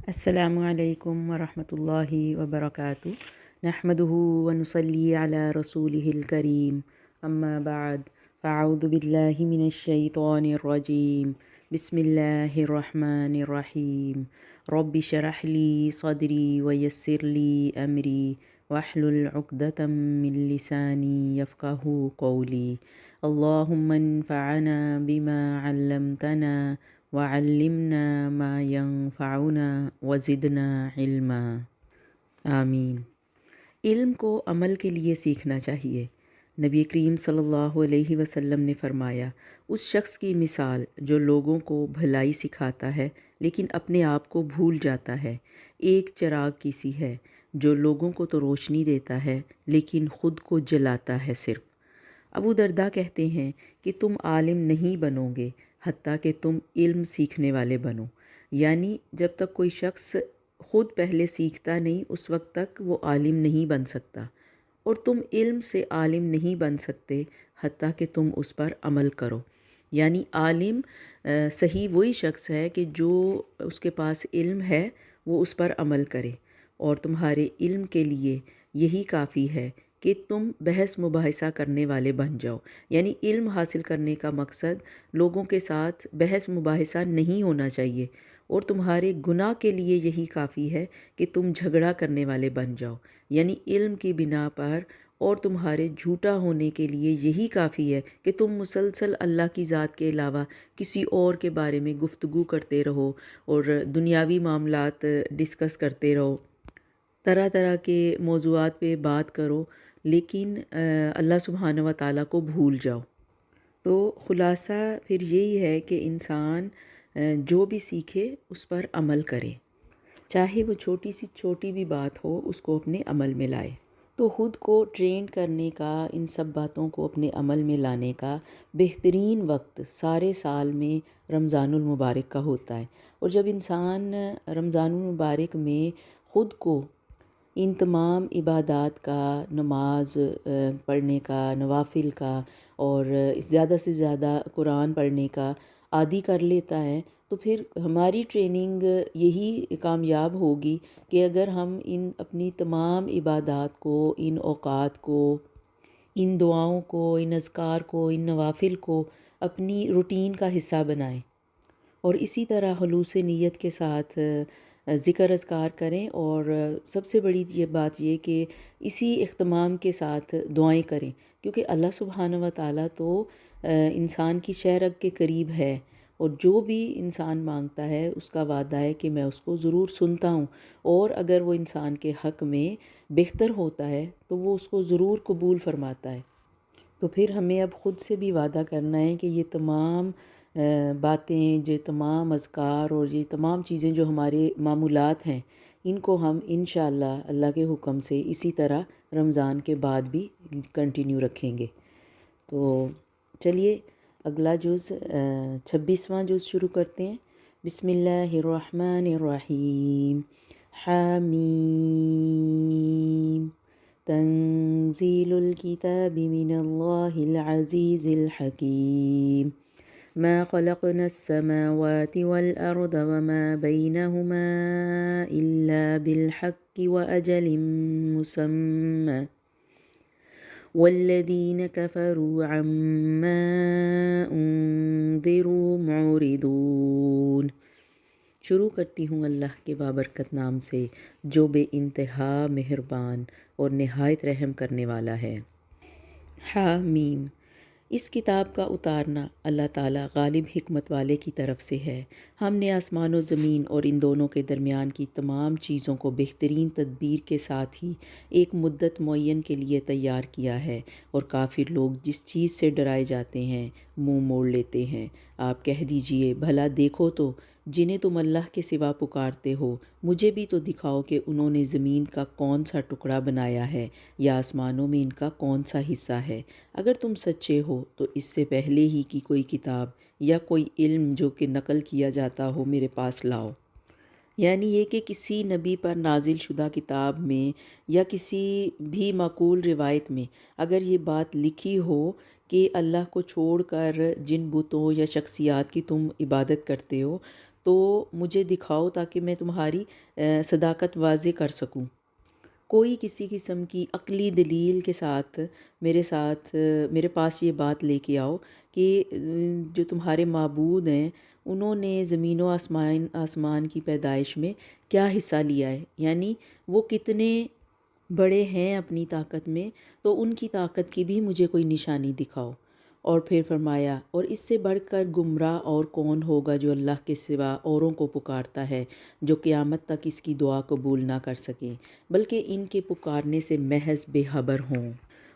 السلام علیکم ورحمۃ اللہ وبرکاتہ نحمده ونصلی علی رسوله الکریم اما بعد فاعوذ باللہ من الشیطان الرجیم بسم اللہ الرحمن الرحیم رب اشرح لی صدری ویسر لی امری واحلل عقدۃ من لسانی یفقہوا قولی اللہم انفعنا بما علمتنا وعلمنا ما ينفعنا وزدنا علما آمین۔ علم کو عمل کے لیے سیکھنا چاہیے۔ نبی کریم صلی اللہ علیہ وسلم نے فرمایا، اس شخص کی مثال جو لوگوں کو بھلائی سکھاتا ہے لیکن اپنے آپ کو بھول جاتا ہے، ایک چراغ کی سی ہے جو لوگوں کو تو روشنی دیتا ہے لیکن خود کو جلاتا ہے صرف۔ ابو درداء کہتے ہیں کہ تم عالم نہیں بنو گے حتیٰ کہ تم علم سیکھنے والے بنو، یعنی جب تک کوئی شخص خود پہلے سیکھتا نہیں اس وقت تک وہ عالم نہیں بن سکتا، اور تم علم سے عالم نہیں بن سکتے حتیٰ کہ تم اس پر عمل کرو۔ یعنی عالم صحیح وہی شخص ہے کہ جو اس کے پاس علم ہے وہ اس پر عمل کرے، اور تمہارے علم کے لیے یہی کافی ہے کہ تم بحث مباحثہ کرنے والے بن جاؤ۔ یعنی علم حاصل کرنے کا مقصد لوگوں کے ساتھ بحث مباحثہ نہیں ہونا چاہیے، اور تمہارے گناہ کے لیے یہی کافی ہے کہ تم جھگڑا کرنے والے بن جاؤ۔ یعنی علم کی بنا پر اور تمہارے جھوٹا ہونے کے لیے یہی کافی ہے کہ تم مسلسل اللہ کی ذات کے علاوہ کسی اور کے بارے میں گفتگو کرتے رہو اور دنیاوی معاملات ڈسکس کرتے رہو، طرح طرح کے موضوعات پہ بات کرو، لیکن اللہ سبحانہ و تعالیٰ کو بھول جاؤ۔ تو خلاصہ پھر یہی ہے کہ انسان جو بھی سیکھے اس پر عمل کرے، چاہے وہ چھوٹی سی چھوٹی بھی بات ہو، اس کو اپنے عمل میں لائے۔ تو خود کو ٹرین کرنے کا، ان سب باتوں کو اپنے عمل میں لانے کا بہترین وقت سارے سال میں رمضان المبارک کا ہوتا ہے۔ اور جب انسان رمضان المبارک میں خود کو ان تمام عبادات کا، نماز پڑھنے کا، نوافل کا، اور زیادہ سے زیادہ قرآن پڑھنے کا عادی کر لیتا ہے، تو پھر ہماری ٹریننگ یہی کامیاب ہوگی کہ اگر ہم ان اپنی تمام عبادات کو، ان اوقات کو، ان دعاؤں کو، ان اذکار کو، ان نوافل کو اپنی روٹین کا حصہ بنائیں، اور اسی طرح خلوص نیت کے ساتھ ذکر اذکار کریں، اور سب سے بڑی یہ بات یہ کہ اسی اہتمام کے ساتھ دعائیں کریں، کیونکہ اللہ سبحانہ و تعالیٰ تو انسان کی شہ رگ کے قریب ہے، اور جو بھی انسان مانگتا ہے اس کا وعدہ ہے کہ میں اس کو ضرور سنتا ہوں، اور اگر وہ انسان کے حق میں بہتر ہوتا ہے تو وہ اس کو ضرور قبول فرماتا ہے۔ تو پھر ہمیں اب خود سے بھی وعدہ کرنا ہے کہ یہ تمام باتیں، جو تمام اذکار اور یہ تمام چیزیں جو ہمارے معمولات ہیں، ان کو ہم انشاءاللہ اللہ کے حکم سے اسی طرح رمضان کے بعد بھی کنٹینیو رکھیں گے۔ تو چلیے اگلا جز 26واں جز شروع کرتے ہیں۔ بسم اللہ الرحمن الرحیم۔ حامیم تنزیل الکتاب من اللہ العزیز الحکیم۔ ما خلقنا السماوات والأرض وما بينهما إلا بالحق وأجل مسمى والذين كفروا عما أنذروا معرضون۔ شروع کرتی ہوں اللہ کے بابرکت نام سے جو بے انتہا مہربان اور نہایت رحم کرنے والا ہے۔ حامیم۔ اس کتاب کا اتارنا اللہ تعالیٰ غالب حکمت والے کی طرف سے ہے۔ ہم نے آسمان و زمین اور ان دونوں کے درمیان کی تمام چیزوں کو بہترین تدبیر کے ساتھ ہی ایک مدت معین کے لیے تیار کیا ہے، اور کافر لوگ جس چیز سے ڈرائے جاتے ہیں منہ موڑ لیتے ہیں۔ آپ کہہ دیجئے، بھلا دیکھو تو جنہیں تم اللہ کے سوا پکارتے ہو، مجھے بھی تو دکھاؤ کہ انہوں نے زمین کا کون سا ٹکڑا بنایا ہے، یا آسمانوں میں ان کا کون سا حصہ ہے۔ اگر تم سچے ہو تو اس سے پہلے ہی کی کوئی کتاب یا کوئی علم جو کہ نقل کیا جاتا ہو میرے پاس لاؤ۔ یعنی یہ کہ کسی نبی پر نازل شدہ کتاب میں یا کسی بھی معقول روایت میں اگر یہ بات لکھی ہو کہ اللہ کو چھوڑ کر جن بتوں یا شخصیات کی تم عبادت کرتے ہو تو مجھے دکھاؤ تاکہ میں تمہاری صداقت واضح کر سکوں۔ کوئی کسی قسم کی عقلی دلیل کے ساتھ میرے پاس یہ بات لے کے آؤ کہ جو تمہارے معبود ہیں انہوں نے زمین و آسمان کی پیدائش میں کیا حصہ لیا ہے، یعنی وہ کتنے بڑے ہیں اپنی طاقت میں، تو ان کی طاقت کی بھی مجھے کوئی نشانی دکھاؤ۔ اور پھر فرمایا، اور اس سے بڑھ کر گمراہ اور کون ہوگا جو اللہ کے سوا اوروں کو پکارتا ہے، جو قیامت تک اس کی دعا قبول نہ کر سکیں بلکہ ان کے پکارنے سے محض بے خبر ہوں۔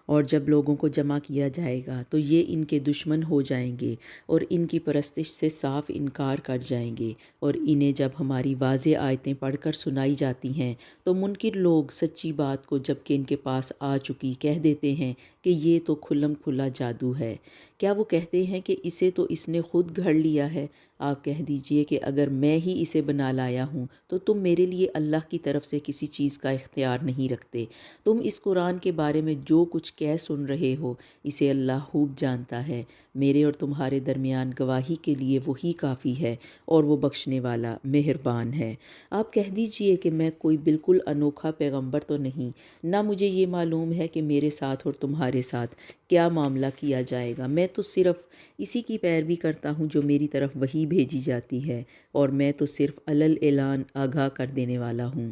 اور جب لوگوں کو جمع کیا جائے گا تو یہ ان کے دشمن ہو جائیں گے اور ان کی پرستش سے صاف انکار کر جائیں گے، اور انہیں جب ہماری واضح آیتیں پڑھ کر سنائی جاتی ہیں تو منکر لوگ سچی بات کو جب کہ ان کے پاس آ چکی کہہ دیتے ہیں کہ یہ تو کھلم کھلا جادو ہے۔ کیا وہ کہتے ہیں کہ اسے تو اس نے خود گھڑ لیا ہے؟ آپ کہہ دیجئے کہ اگر میں ہی اسے بنا لایا ہوں تو تم میرے لیے اللہ کی طرف سے کسی چیز کا اختیار نہیں رکھتے۔ تم اس قرآن کے بارے میں جو کچھ کہہ سن رہے ہو اسے اللہ خوب جانتا ہے۔ میرے اور تمہارے درمیان گواہی کے لیے وہی کافی ہے اور وہ بخشنے والا مہربان ہے۔ آپ کہہ دیجئے کہ میں کوئی بالکل انوکھا پیغمبر تو نہیں، نہ مجھے یہ معلوم ہے کہ میرے ساتھ اور تمہارے ساتھ کیا معاملہ کیا جائے گا۔ میں تو صرف اسی کی پیروی کرتا ہوں جو میری طرف وحی بھیجی جاتی ہے، اور میں تو صرف علل اعلان آگاہ کر دینے والا ہوں۔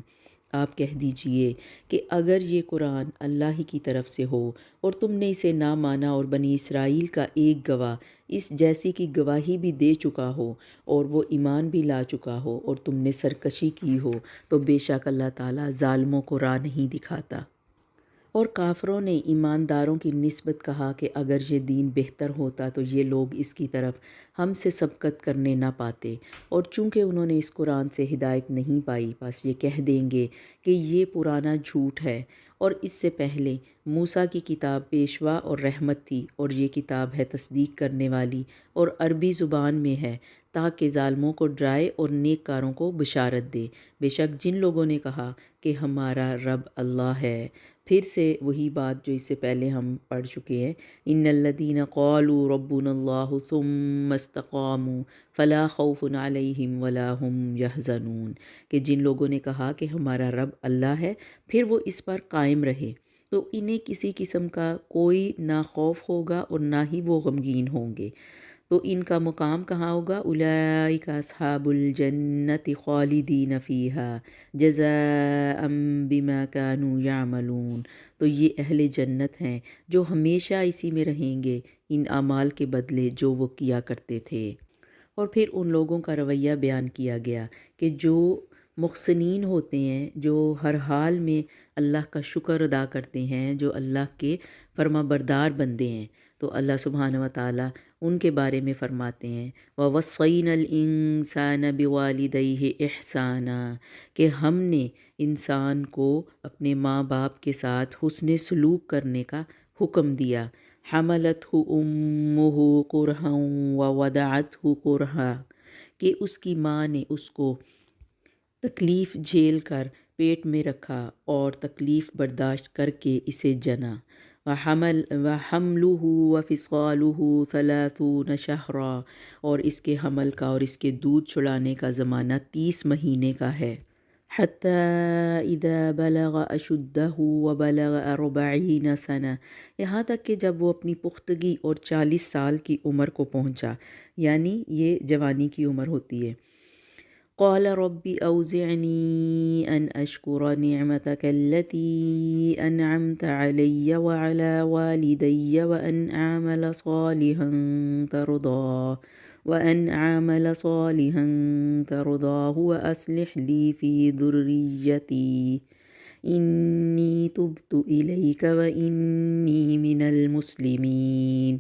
آپ کہہ دیجئے کہ اگر یہ قرآن اللہ ہی کی طرف سے ہو اور تم نے اسے نہ مانا اور بنی اسرائیل کا ایک گواہ اس جیسی کی گواہی بھی دے چکا ہو اور وہ ایمان بھی لا چکا ہو اور تم نے سرکشی کی ہو، تو بے شک اللہ تعالیٰ ظالموں کو راہ نہیں دکھاتا۔ اور کافروں نے ایمانداروں کی نسبت کہا کہ اگر یہ دین بہتر ہوتا تو یہ لوگ اس کی طرف ہم سے سبقت کرنے نہ پاتے، اور چونکہ انہوں نے اس قرآن سے ہدایت نہیں پائی بس یہ کہہ دیں گے کہ یہ پرانا جھوٹ ہے، اور اس سے پہلے موسیٰ کی کتاب پیشوا اور رحمت تھی، اور یہ کتاب ہے تصدیق کرنے والی اور عربی زبان میں ہے تاکہ ظالموں کو ڈرائے اور نیک کاروں کو بشارت دے۔ بے شک جن لوگوں نے کہا کہ ہمارا رب اللہ ہے، پھر سے وہی بات جو اس سے پہلے ہم پڑھ چکے ہیں، ان الذین قالوا ربنا اللہ ثم استقاموا فلا خوف علیہم ولا هم یحزنون، کہ جن لوگوں نے کہا کہ ہمارا رب اللہ ہے پھر وہ اس پر قائم رہے تو انہیں کسی قسم کا کوئی نہ خوف ہوگا اور نہ ہی وہ غمگین ہوں گے۔ تو ان کا مقام کہاں ہوگا؟ اولئک اصحاب الجنت خالدین فیہا جزاء بما كانوا یعملون، تو یہ اہل جنت ہیں جو ہمیشہ اسی میں رہیں گے ان اعمال کے بدلے جو وہ کیا کرتے تھے۔ اور پھر ان لوگوں کا رویہ بیان کیا گیا کہ جو محسنین ہوتے ہیں، جو ہر حال میں اللہ کا شکر ادا کرتے ہیں، جو اللہ کے فرما بردار بندے ہیں، تو اللہ سبحانہ و تعالیٰ ان کے بارے میں فرماتے ہیں وَوَصَّيْنَا الْإِنسَانَ بِوَالِدَيْهِ إِحْسَانًا، کہ ہم نے انسان کو اپنے ماں باپ کے ساتھ حسن سلوک کرنے کا حکم دیا۔ حملتہ امہ کرہا ووضعتہ کرہا، کہ اس کی ماں نے اس کو تکلیف جھیل کر پیٹ میں رکھا اور تکلیف برداشت کر کے اسے جنا۔ وَحَمْلُهُ وَفِصَالُهُ 30 شہرا، اور اس کے حمل کا اور اس کے دودھ چھڑانے کا زمانہ 30 مہینے کا ہے۔ حَتَّى إِذَا بَلَغَ أَشُدَّهُ وَبَلَغَ 40 سَنَةً، یہاں تک کہ جب وہ اپنی پختگی اور 40 سال کی عمر کو پہنچا، یعنی یہ جوانی کی عمر ہوتی ہے۔ قال رب أوزعني أن أشكر نعمتك التي أنعمت علي وعلى والدي وأن أعمل صالحا ترضاه وأصلح لي في ذريتي إني تبت إليك وإني من المسلمين،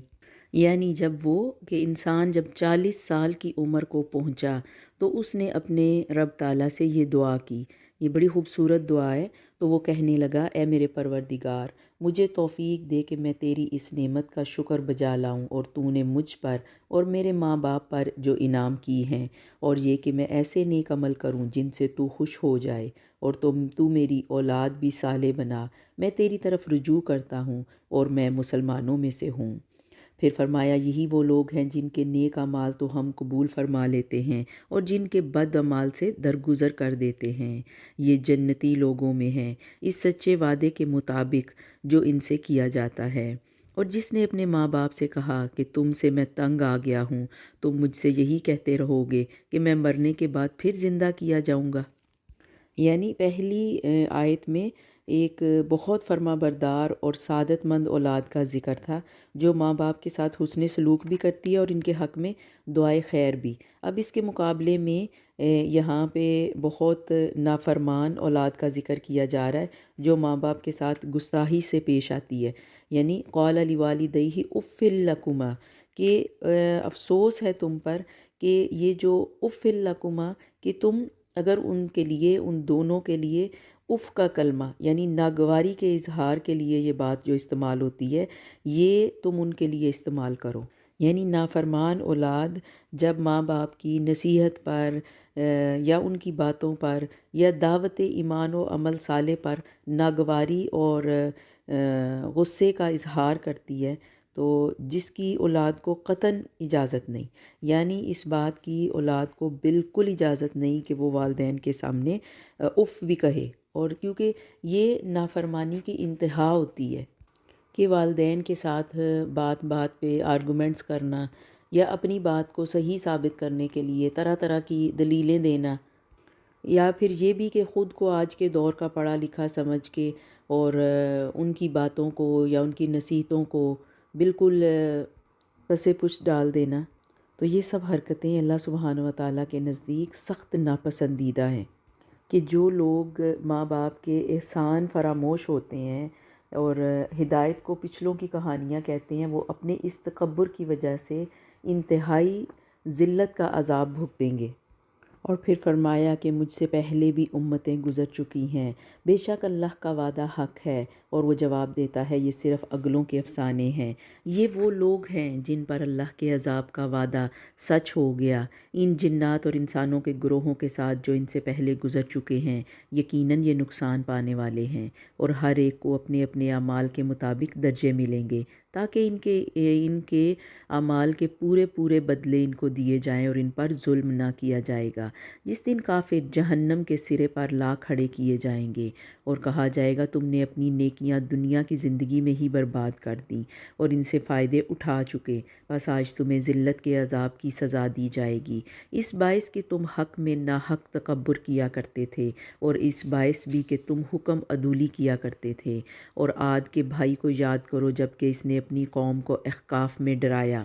یعنی جب انسان جب 40 سال کی عمر کو پہنچا تو اس نے اپنے رب تعالیٰ سے یہ دعا کی۔ یہ بڑی خوبصورت دعا ہے۔ تو وہ کہنے لگا، اے میرے پروردگار، مجھے توفیق دے کہ میں تیری اس نعمت کا شکر بجا لاؤں اور تو نے مجھ پر اور میرے ماں باپ پر جو انعام کی ہیں، اور یہ کہ میں ایسے نیک عمل کروں جن سے تو خوش ہو جائے، اور تو میری اولاد بھی صالح بنا۔ میں تیری طرف رجوع کرتا ہوں اور میں مسلمانوں میں سے ہوں۔ پھر فرمایا یہی وہ لوگ ہیں جن کے نیک اعمال تو ہم قبول فرما لیتے ہیں اور جن کے بد اعمال سے درگزر کر دیتے ہیں، یہ جنتی لوگوں میں ہیں اس سچے وعدے کے مطابق جو ان سے کیا جاتا ہے۔ اور جس نے اپنے ماں باپ سے کہا کہ تم سے میں تنگ آ گیا ہوں، تم مجھ سے یہی کہتے رہو گے کہ میں مرنے کے بعد پھر زندہ کیا جاؤں گا۔ یعنی پہلی آیت میں ایک بہت فرما بردار اور سعادت مند اولاد کا ذکر تھا جو ماں باپ کے ساتھ حسن سلوک بھی کرتی ہے اور ان کے حق میں دعائے خیر بھی۔ اب اس کے مقابلے میں یہاں پہ بہت نافرمان اولاد کا ذکر کیا جا رہا ہے جو ماں باپ کے ساتھ گستاخی سے پیش آتی ہے۔ یعنی قال لوالدیہ اف لکما، کہ افسوس ہے تم پر کہ یہ جو اف لکما، کہ تم اگر ان کے لیے، ان دونوں کے لیے اف کا کلمہ یعنی ناگواری کے اظہار کے لیے یہ بات جو استعمال ہوتی ہے یہ تم ان کے لیے استعمال کرو۔ یعنی نافرمان اولاد جب ماں باپ کی نصیحت پر یا ان کی باتوں پر یا دعوت ایمان و عمل صالح پر ناگواری اور غصے کا اظہار کرتی ہے تو جس کی اولاد کو قطعاً اجازت نہیں، یعنی اس بات کی اولاد کو بالکل اجازت نہیں کہ وہ والدین کے سامنے اف بھی کہے، اور کیونکہ یہ نافرمانی کی انتہا ہوتی ہے کہ والدین کے ساتھ بات بات پہ آرگومنٹس کرنا یا اپنی بات کو صحیح ثابت کرنے کے لیے طرح طرح کی دلیلیں دینا، یا پھر یہ بھی کہ خود کو آج کے دور کا پڑھا لکھا سمجھ کے اور ان کی باتوں کو یا ان کی نصیحتوں کو بالکل پس پشت ڈال دینا۔ تو یہ سب حرکتیں اللہ سبحانہ و تعالیٰ کے نزدیک سخت ناپسندیدہ ہیں کہ جو لوگ ماں باپ کے احسان فراموش ہوتے ہیں اور ہدایت کو پچھلوں کی کہانیاں کہتے ہیں، وہ اپنے اس تکبر کی وجہ سے انتہائی ذلت کا عذاب بھگتیں گے۔ اور پھر فرمایا کہ مجھ سے پہلے بھی امتیں گزر چکی ہیں، بے شک اللہ کا وعدہ حق ہے اور وہ جواب دیتا ہے یہ صرف اگلوں کے افسانے ہیں۔ یہ وہ لوگ ہیں جن پر اللہ کے عذاب کا وعدہ سچ ہو گیا، ان جنات اور انسانوں کے گروہوں کے ساتھ جو ان سے پہلے گزر چکے ہیں، یقیناً یہ نقصان پانے والے ہیں اور ہر ایک کو اپنے اپنے اعمال کے مطابق درجے ملیں گے تاکہ ان کے اعمال کے پورے پورے بدلے ان کو دیے جائیں اور ان پر ظلم نہ کیا جائے گا۔ جس دن کافر جہنم کے سرے پر لا کھڑے کیے جائیں گے اور کہا جائے گا تم نے اپنی نیکیاں دنیا کی زندگی میں ہی برباد کر دیں اور ان سے فائدے اٹھا چکے، بس آج تمہیں ذلت کے عذاب کی سزا دی جائے گی، اس باعث کہ تم حق میں ناحق تکبر کیا کرتے تھے اور اس باعث بھی کہ تم حکم عدولی کیا کرتے تھے۔ اور عاد کے بھائی کو یاد کرو جب کہ اس نے اپنی قوم کو احقاف میں ڈرایا۔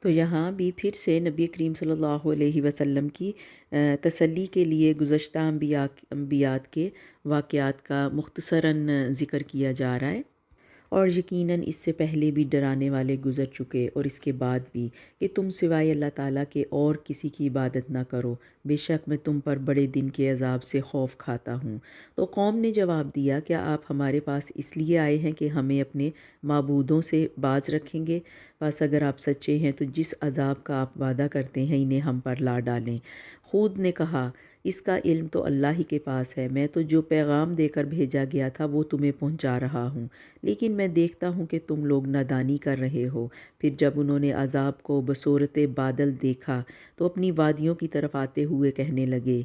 تو یہاں بھی پھر سے نبی کریم صلی اللہ علیہ وسلم کی تسلی کے لیے گزشتہ انبیات کے واقعات کا مختصراً ذکر کیا جا رہا ہے، اور یقیناً اس سے پہلے بھی ڈرانے والے گزر چکے اور اس کے بعد بھی کہ تم سوائے اللہ تعالیٰ کے اور کسی کی عبادت نہ کرو، بے شک میں تم پر بڑے دن کے عذاب سے خوف کھاتا ہوں۔ تو قوم نے جواب دیا کیا آپ ہمارے پاس اس لیے آئے ہیں کہ ہمیں اپنے معبودوں سے باز رکھیں گے؟ بس اگر آپ سچے ہیں تو جس عذاب کا آپ وعدہ کرتے ہیں انہیں ہم پر لا ڈالیں۔ خود نے کہا اس کا علم تو اللہ ہی کے پاس ہے، میں تو جو پیغام دے کر بھیجا گیا تھا وہ تمہیں پہنچا رہا ہوں، لیکن میں دیکھتا ہوں کہ تم لوگ نادانی کر رہے ہو۔ پھر جب انہوں نے عذاب کو بصورت بادل دیکھا تو اپنی وادیوں کی طرف آتے ہوئے کہنے لگے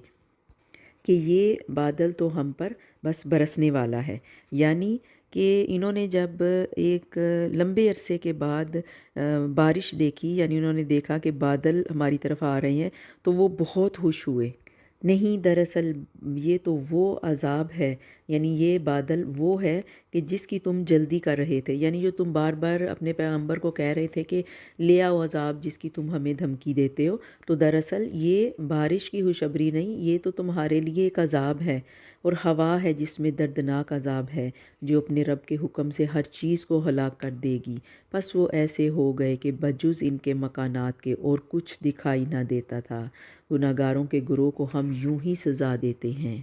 کہ یہ بادل تو ہم پر بس برسنے والا ہے، یعنی کہ انہوں نے جب ایک لمبے عرصے کے بعد بارش دیکھی، یعنی انہوں نے دیکھا کہ بادل ہماری طرف آ رہے ہیں تو وہ بہت خوش ہوئے۔ نہیں، دراصل یہ تو وہ عذاب ہے، یعنی یہ بادل وہ ہے کہ جس کی تم جلدی کر رہے تھے، یعنی جو تم بار بار اپنے پیغمبر کو کہہ رہے تھے کہ لے آؤ عذاب جس کی تم ہمیں دھمکی دیتے ہو، تو دراصل یہ بارش کی خوشخبری نہیں، یہ تو تمہارے لیے ایک عذاب ہے اور ہوا ہے جس میں دردناک عذاب ہے جو اپنے رب کے حکم سے ہر چیز کو ہلاک کر دے گی۔ پس وہ ایسے ہو گئے کہ بجز ان کے مکانات کے اور کچھ دکھائی نہ دیتا تھا۔ گناہگاروں کے گروہ کو ہم یوں ہی سزا دیتے ہیں۔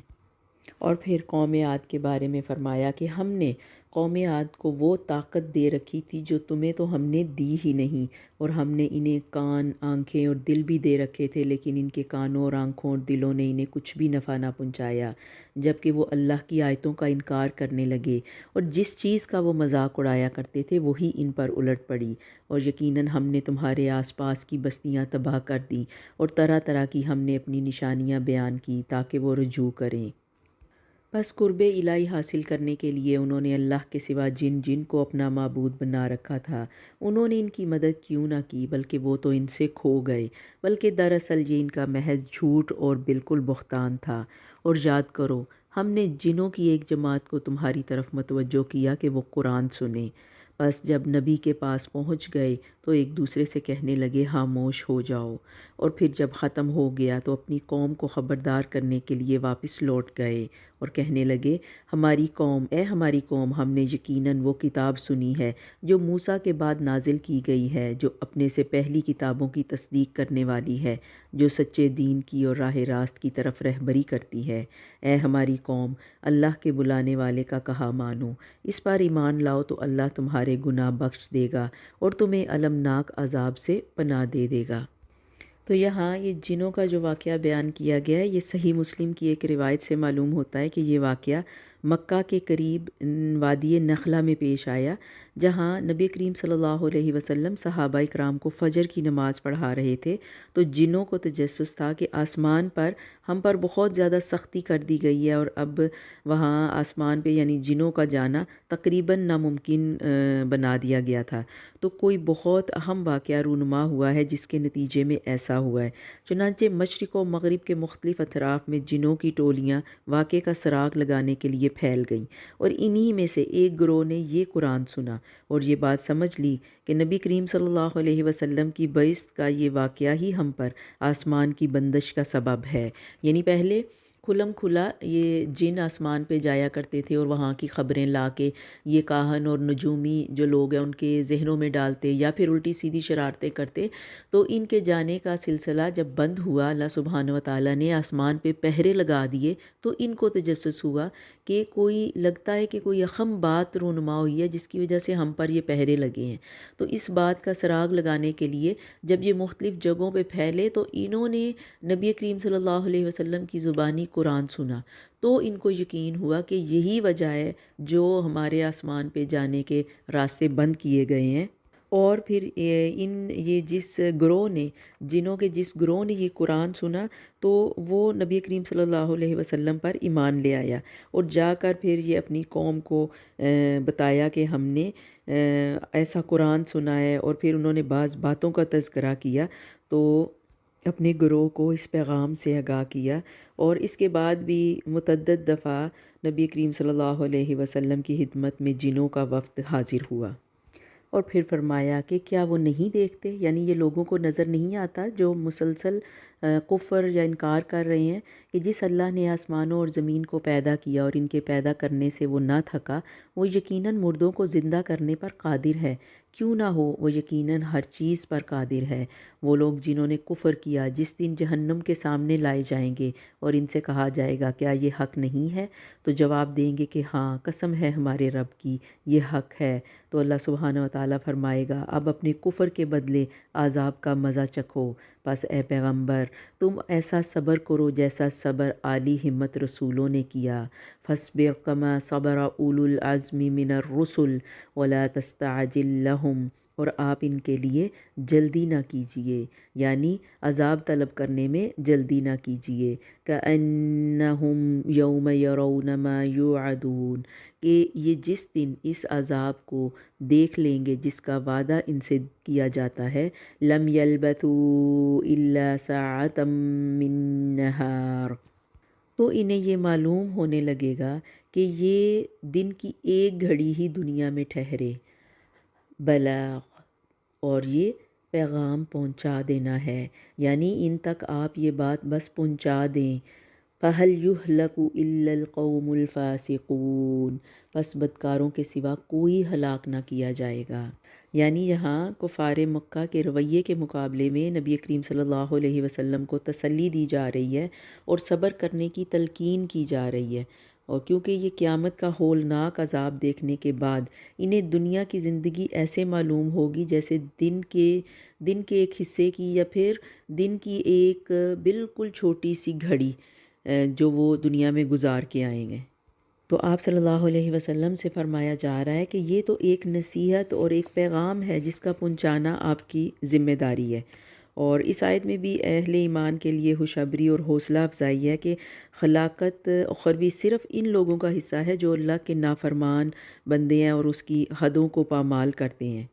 اور پھر قوم عاد کے بارے میں فرمایا کہ ہم نے قوم عاد کو وہ طاقت دے رکھی تھی جو تمہیں تو ہم نے دی ہی نہیں، اور ہم نے انہیں کان، آنکھیں اور دل بھی دے رکھے تھے، لیکن ان کے کانوں اور آنکھوں اور دلوں نے انہیں کچھ بھی نفع نہ پہنچایا، جبکہ وہ اللہ کی آیتوں کا انکار کرنے لگے، اور جس چیز کا وہ مذاق اڑایا کرتے تھے وہی ان پر الٹ پڑی، اور یقیناً ہم نے تمہارے آس پاس کی بستیاں تباہ کر دیں، اور طرح طرح کی ہم نے اپنی نشانیاں بیان کی تاکہ وہ رجوع کریں۔ بس قرب الہی حاصل کرنے کے لیے انہوں نے اللہ کے سوا جن کو اپنا معبود بنا رکھا تھا، انہوں نے ان کی مدد کیوں نہ کی، بلکہ وہ تو ان سے کھو گئے، بلکہ دراصل یہ ان کا محض جھوٹ اور بالکل بہتان تھا۔ اور یاد کرو، ہم نے جنوں کی ایک جماعت کو تمہاری طرف متوجہ کیا کہ وہ قرآن سنیں، بس جب نبی کے پاس پہنچ گئے تو ایک دوسرے سے کہنے لگے خاموش ہو جاؤ، اور پھر جب ختم ہو گیا تو اپنی قوم کو خبردار کرنے کے لیے واپس لوٹ گئے اور کہنے لگے ہماری قوم، ہم نے یقیناً وہ کتاب سنی ہے جو موسیٰ کے بعد نازل کی گئی ہے، جو اپنے سے پہلی کتابوں کی تصدیق کرنے والی ہے، جو سچے دین کی اور راہ راست کی طرف رہبری کرتی ہے۔ اے ہماری قوم، اللہ کے بلانے والے کا کہا مانو، اس پر ایمان لاؤ تو اللہ تمہارے گناہ بخش دے گا اور تمہیں المناک عذاب سے پناہ دے دے گا۔ تو یہاں یہ جنوں کا جو واقعہ بیان کیا گیا ہے، یہ صحیح مسلم کی ایک روایت سے معلوم ہوتا ہے کہ یہ واقعہ مکہ کے قریب وادی نخلہ میں پیش آیا، جہاں نبی کریم صلی اللہ علیہ وسلم صحابہ کرام کو فجر کی نماز پڑھا رہے تھے، تو جنوں کو تجسس تھا کہ آسمان پر ہم پر بہت زیادہ سختی کر دی گئی ہے، اور اب وہاں آسمان پہ یعنی جنوں کا جانا تقریباً ناممکن بنا دیا گیا تھا۔ تو کوئی بہت اہم واقعہ رونما ہوا ہے جس کے نتیجے میں ایسا ہوا ہے۔ چنانچہ مشرق و مغرب کے مختلف اطراف میں جنوں کی ٹولیاں واقعے کا سراغ لگانے کے لیے پھیل گئیں، اور انہی میں سے ایک گروہ نے یہ قرآن سنا اور یہ بات سمجھ لی کہ نبی کریم صلی اللہ علیہ وسلم کی بعثت کا یہ واقعہ ہی ہم پر آسمان کی بندش کا سبب ہے۔ یعنی پہلے کھلم کھلا یہ جن آسمان پہ جایا کرتے تھے اور وہاں کی خبریں لا کے یہ کاہن اور نجومی جو لوگ ہیں ان کے ذہنوں میں ڈالتے یا پھر الٹی سیدھی شرارتیں کرتے، تو ان کے جانے کا سلسلہ جب بند ہوا، اللہ سبحانہ و تعالیٰ نے آسمان پہ پہرے لگا دیے، تو ان کو تجسس ہوا کہ کوئی لگتا ہے کہ کوئی اہم بات رونما ہوئی ہے جس کی وجہ سے ہم پر یہ پہرے لگے ہیں۔ تو اس بات کا سراغ لگانے کے لیے جب یہ مختلف جگہوں پہ پھیلے تو انہوں نے نبی کریم صلی اللہ علیہ وسلم کی زبانی قرآن سنا، تو ان کو یقین ہوا کہ یہی وجہ ہے جو ہمارے آسمان پہ جانے کے راستے بند کیے گئے ہیں۔ اور پھر یہ جس گروہ نے جنہوں کے جس گروہ نے یہ قرآن سنا تو وہ نبی کریم صلی اللہ علیہ وسلم پر ایمان لے آیا، اور جا کر پھر یہ اپنی قوم کو بتایا کہ ہم نے ایسا قرآن سنا ہے، اور پھر انہوں نے بعض باتوں کا تذکرہ کیا، تو اپنے گروہ کو اس پیغام سے آگاہ کیا، اور اس کے بعد بھی متعدد دفعہ نبی کریم صلی اللہ علیہ وسلم کی خدمت میں جنوں کا وفد حاضر ہوا، اور پھر فرمایا کہ کیا وہ نہیں دیکھتے، یعنی یہ لوگوں کو نظر نہیں آتا جو مسلسل کفر یا انکار کر رہے ہیں کہ جس اللہ نے آسمانوں اور زمین کو پیدا کیا اور ان کے پیدا کرنے سے وہ نہ تھکا، وہ یقیناً مردوں کو زندہ کرنے پر قادر ہے، کیوں نہ ہو، وہ یقیناً ہر چیز پر قادر ہے۔ وہ لوگ جنہوں نے کفر کیا جس دن جہنم کے سامنے لائے جائیں گے اور ان سے کہا جائے گا کیا یہ حق نہیں ہے، تو جواب دیں گے کہ ہاں، قسم ہے ہمارے رب کی، یہ حق ہے۔ تو اللہ سبحانہ و تعالیٰ فرمائے گا اب اپنے کفر کے بدلے عذاب کا مزہ چکھو، پس اے پیغمبر تم ایسا صبر کرو جیسا صبر عالی ہمت رسولوں نے کیا، فاصبر کما صبر اولو العزم من الرسل ولا تستعجل لهم، اور آپ ان کے لیے جلدی نہ کیجیے، یعنی عذاب طلب کرنے میں جلدی نہ کیجیے، كأنهم يوم يرون ما يوعدون، کہ یہ جس دن اس عذاب کو دیکھ لیں گے جس کا وعدہ ان سے کیا جاتا ہے، لم يلبثوا الا ساعة من نہار، تو انہیں یہ معلوم ہونے لگے گا کہ یہ دن کی ایک گھڑی ہی دنیا میں ٹھہرے، بلاغ، اور یہ پیغام پہنچا دینا ہے، یعنی ان تک آپ یہ بات بس پہنچا دیں۔ فَهَلْ يُهْلَكُ إِلَّا الْقَوْمُ الْفَاسِقُونَ، پس بدکاروں کے سوا کوئی ہلاک نہ کیا جائے گا۔ یعنی یہاں کفار مکہ کے رویے کے مقابلے میں نبی کریم صلی اللہ علیہ وسلم کو تسلی دی جا رہی ہے اور صبر کرنے کی تلقین کی جا رہی ہے، اور کیونکہ یہ قیامت کا ہولناک عذاب دیکھنے کے بعد انہیں دنیا کی زندگی ایسے معلوم ہوگی جیسے دن کے ایک حصے کی یا پھر دن کی ایک بالکل چھوٹی سی گھڑی جو وہ دنیا میں گزار کے آئیں گے۔ تو آپ صلی اللہ علیہ وسلم سے فرمایا جا رہا ہے کہ یہ تو ایک نصیحت اور ایک پیغام ہے جس کا پہنچانا آپ کی ذمہ داری ہے۔ اور اس آیت میں بھی اہل ایمان کے لیے خوشخبری اور حوصلہ افزائی ہے کہ خلاقت اخروی صرف ان لوگوں کا حصہ ہے جو اللہ کے نافرمان بندے ہیں اور اس کی حدوں کو پامال کرتے ہیں،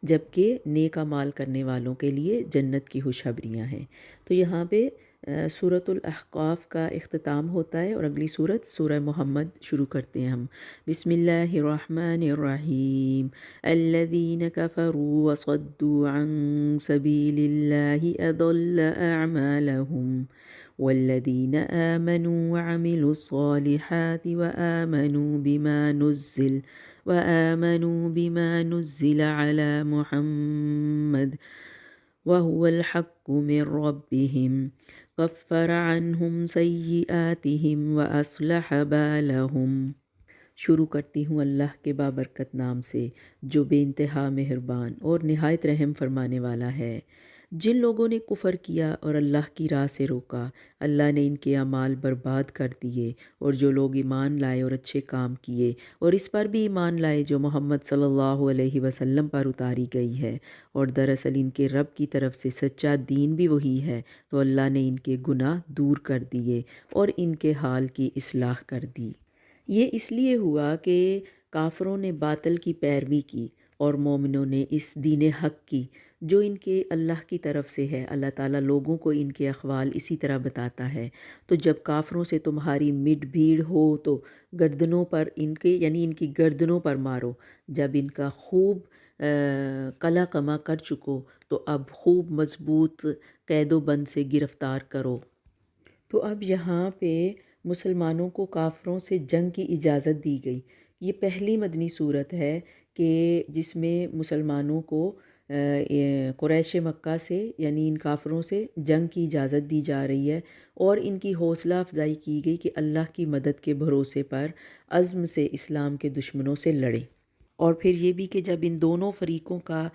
جبکہ نیک اعمال کرنے والوں کے لیے جنت کی خوشخبریاں ہیں۔ تو یہاں پہ سورۃ الاحقاف کا اختتام ہوتا ہے اور اگلی سورت سورہ محمد شروع کرتے ہیں ہم۔ بسم اللہ الرحمن الرحیم۔ الذین کفروا وصدوا عن سبیل اللہ اضل اعمالهم والذین آمنوا وعملوا الصالحات وآمنوا بما نزل على محمد وهو الحق من ربهم كفر عنهم سیئاتهم وأصلح بالهم۔ شروع کرتی ہوں اللہ کے بابرکت نام سے جو بے انتہا مہربان اور نہایت رحم فرمانے والا ہے۔ جن لوگوں نے کفر کیا اور اللہ کی راہ سے روکا، اللہ نے ان کے اعمال برباد کر دیے، اور جو لوگ ایمان لائے اور اچھے کام کیے اور اس پر بھی ایمان لائے جو محمد صلی اللہ علیہ وسلم پر اتاری گئی ہے، اور دراصل ان کے رب کی طرف سے سچا دین بھی وہی ہے، تو اللہ نے ان کے گناہ دور کر دیے اور ان کے حال کی اصلاح کر دی۔ یہ اس لیے ہوا کہ کافروں نے باطل کی پیروی کی اور مومنوں نے اس دین حق کی جو ان کے اللہ کی طرف سے ہے۔ اللہ تعالیٰ لوگوں کو ان کے احوال اسی طرح بتاتا ہے۔ تو جب کافروں سے تمہاری مڈ بھیڑ ہو تو گردنوں پر ان کی گردنوں پر مارو، جب ان کا خوب قلع کما کر چکو تو اب خوب مضبوط قید و بند سے گرفتار کرو۔ تو اب یہاں پہ مسلمانوں کو کافروں سے جنگ کی اجازت دی گئی۔ یہ پہلی مدنی صورت ہے کہ جس میں مسلمانوں کو قریش مکہ سے یعنی ان کافروں سے جنگ کی اجازت دی جا رہی ہے، اور ان کی حوصلہ افزائی کی گئی کہ اللہ کی مدد کے بھروسے پر عزم سے اسلام کے دشمنوں سے لڑیں۔ اور پھر یہ بھی کہ جب ان دونوں فریقوں کا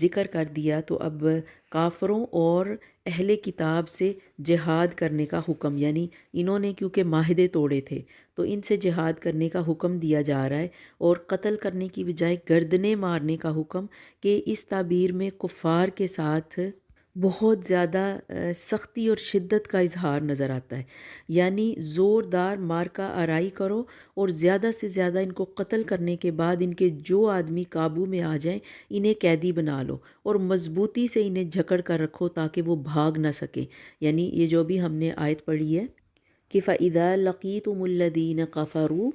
ذکر کر دیا تو اب کافروں اور اہل کتاب سے جہاد کرنے کا حکم، یعنی انہوں نے کیونکہ معاہدے توڑے تھے تو ان سے جہاد کرنے کا حکم دیا جا رہا ہے، اور قتل کرنے کی بجائے گردنیں مارنے کا حکم، کہ اس تعبیر میں کفار کے ساتھ بہت زیادہ سختی اور شدت کا اظہار نظر آتا ہے، یعنی زوردار مارکا آرائی کرو اور زیادہ سے زیادہ ان کو قتل کرنے کے بعد ان کے جو آدمی قابو میں آ جائیں انہیں قیدی بنا لو اور مضبوطی سے انہیں جھکڑ کر رکھو تاکہ وہ بھاگ نہ سکیں۔ یعنی یہ جو بھی ہم نے آیت پڑھی ہے کہ فَإِذَا لَقِيتُمُ الَّذِينَ كَفَرُوا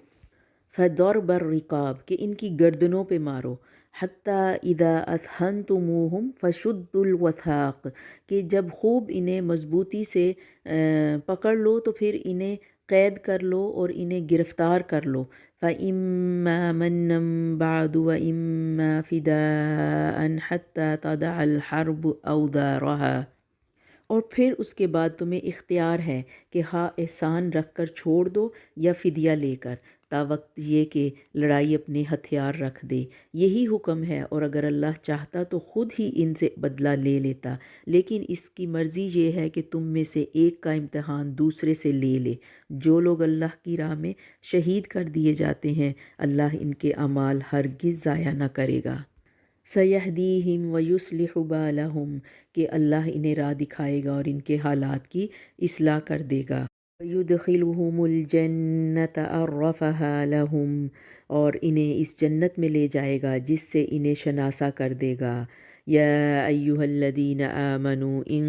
فَضَرْبَ الرِّقَابِ، کہ ان کی گردنوں پہ مارو، حَتَّى إِذَا أَثْخَنْتُمُوهُمْ فَشُدُّوا الْوَثَاقَ، کہ جب خوب انہیں مضبوطی سے پکڑ لو تو پھر انہیں قید کر لو اور انہیں گرفتار کر لو۔ فَإِمَّا مَنًّا بَعْدُ وَإِمَّا فِدَاءً حَتَّى تَضَعَ الْحَرْبُ أَوْزَارَهَا، اور پھر اس کے بعد تمہیں اختیار ہے کہ ہاں احسان رکھ کر چھوڑ دو یا فدیہ لے کر، تا وقت یہ کہ لڑائی اپنے ہتھیار رکھ دے۔ یہی حکم ہے، اور اگر اللہ چاہتا تو خود ہی ان سے بدلہ لے لیتا، لیکن اس کی مرضی یہ ہے کہ تم میں سے ایک کا امتحان دوسرے سے لے لے۔ جو لوگ اللہ کی راہ میں شہید کر دیے جاتے ہیں اللہ ان کے اعمال ہرگز ضائع نہ کرے گا۔ سَيَهْدِيهِمْ وَيُصْلِحُ بَالَهُمْ، کہ اللہ انہیں راہ دکھائے گا اور ان کے حالات کی اصلاح کر دے گا۔ وَيُدْخِلُهُمُ الْجَنَّةَ عَرَّفَهَا لَهُمْ، اور انہیں اس جنت میں لے جائے گا جس سے انہیں شناسا کر دے گا۔ یا ایہا الذین آمنوا ان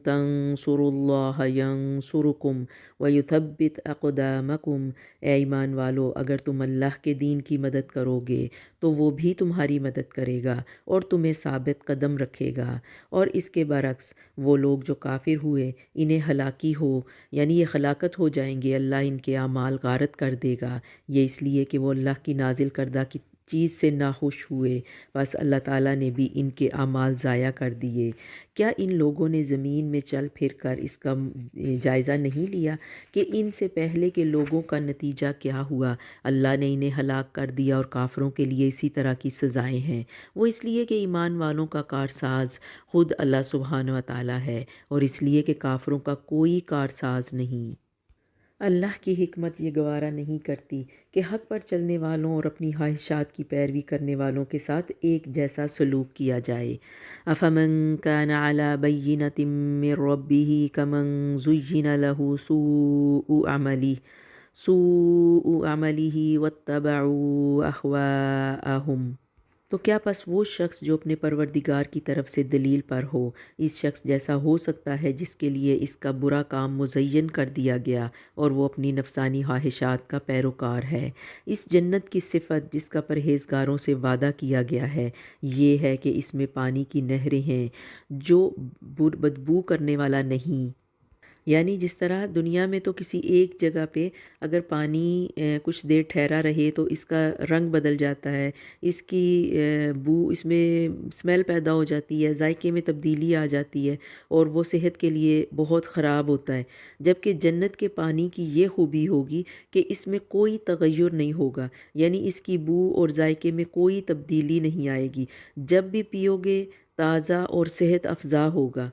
تنصروا اللہ ینصرکم ویثبت اقدامکم، اے ایمان والو اگر تم اللہ کے دین کی مدد کرو گے تو وہ بھی تمہاری مدد کرے گا اور تمہیں ثابت قدم رکھے گا۔ اور اس کے برعکس وہ لوگ جو کافر ہوئے انہیں ہلاکی ہو، یعنی یہ ہلاکت ہو جائیں گے، اللہ ان کے اعمال غارت کر دے گا، یہ اس لیے کہ وہ اللہ کی نازل کردہ چیز سے ناخوش ہوئے، بس اللہ تعالیٰ نے بھی ان کے اعمال ضائع کر دیے۔ کیا ان لوگوں نے زمین میں چل پھر کر اس کا جائزہ نہیں لیا کہ ان سے پہلے کے لوگوں کا نتیجہ کیا ہوا؟ اللہ نے انہیں ہلاک کر دیا اور کافروں کے لیے اسی طرح کی سزائیں ہیں۔ وہ اس لیے کہ ایمان والوں کا کارساز خود اللہ سبحانہ و تعالیٰ ہے، اور اس لیے کہ کافروں کا کوئی کارساز نہیں۔ اللہ کی حکمت یہ گوارا نہیں کرتی کہ حق پر چلنے والوں اور اپنی خواہشات کی پیروی کرنے والوں کے ساتھ ایک جیسا سلوک کیا جائے۔ افمن کان علی بینۃ من ربہ کمن زین لہ سوء عملہ واتبعوا اہواءہم۔ تو کیا پس وہ شخص جو اپنے پروردگار کی طرف سے دلیل پر ہو اس شخص جیسا ہو سکتا ہے جس کے لیے اس کا برا کام مزین کر دیا گیا اور وہ اپنی نفسانی خواہشات کا پیروکار ہے؟ اس جنت کی صفت جس کا پرہیزگاروں سے وعدہ کیا گیا ہے یہ ہے کہ اس میں پانی کی نہریں ہیں جو بدبو کرنے والا نہیں۔ یعنی جس طرح دنیا میں تو کسی ایک جگہ پہ اگر پانی کچھ دیر ٹھہرا رہے تو اس کا رنگ بدل جاتا ہے، اس کی بو، اس میں اسمیل پیدا ہو جاتی ہے، ذائقے میں تبدیلی آ جاتی ہے اور وہ صحت کے لیے بہت خراب ہوتا ہے۔ جبکہ جنت کے پانی کی یہ خوبی ہوگی کہ اس میں کوئی تغیر نہیں ہوگا، یعنی اس کی بو اور ذائقے میں کوئی تبدیلی نہیں آئے گی، جب بھی پیو گے تازہ اور صحت افزا ہوگا۔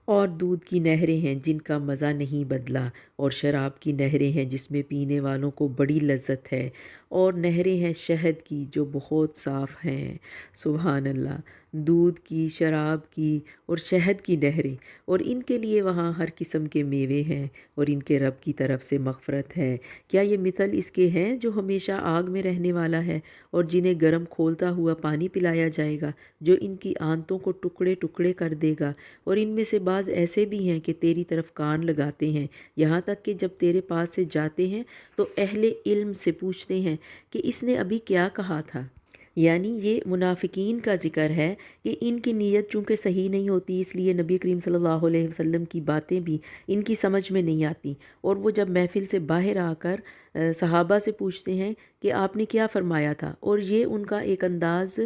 اور دودھ کی نہریں ہیں جن کا مزہ نہیں بدلا، اور شراب کی نہریں ہیں جس میں پینے والوں کو بڑی لذت ہے، اور نہریں ہیں شہد کی جو بہت صاف ہیں۔ سبحان اللہ! دودھ کی، شراب کی اور شہد کی نہریں، اور ان کے لیے وہاں ہر قسم کے میوے ہیں اور ان کے رب کی طرف سے مغفرت ہے۔ کیا یہ مثل اس کے ہیں جو ہمیشہ آگ میں رہنے والا ہے اور جنہیں گرم کھولتا ہوا پانی پلایا جائے گا جو ان کی آنتوں کو ٹکڑے ٹکڑے کر دے گا، اور ان میں سے بعض ایسے بھی ہیں کہ تیری طرف کان لگاتے ہیں، یہاں تک کہ جب تیرے پاس سے جاتے ہیں تو اہل علم سے پوچھتے ہیں کہ اس نے ابھی کیا کہا تھا۔ یعنی یہ منافقین کا ذکر ہے کہ ان کی نیت چونکہ صحیح نہیں ہوتی، اس لیے نبی کریم صلی اللہ علیہ وسلم کی باتیں بھی ان کی سمجھ میں نہیں آتی، اور وہ جب محفل سے باہر آ کر صحابہ سے پوچھتے ہیں کہ آپ نے کیا فرمایا تھا، اور یہ ان کا ایک انداز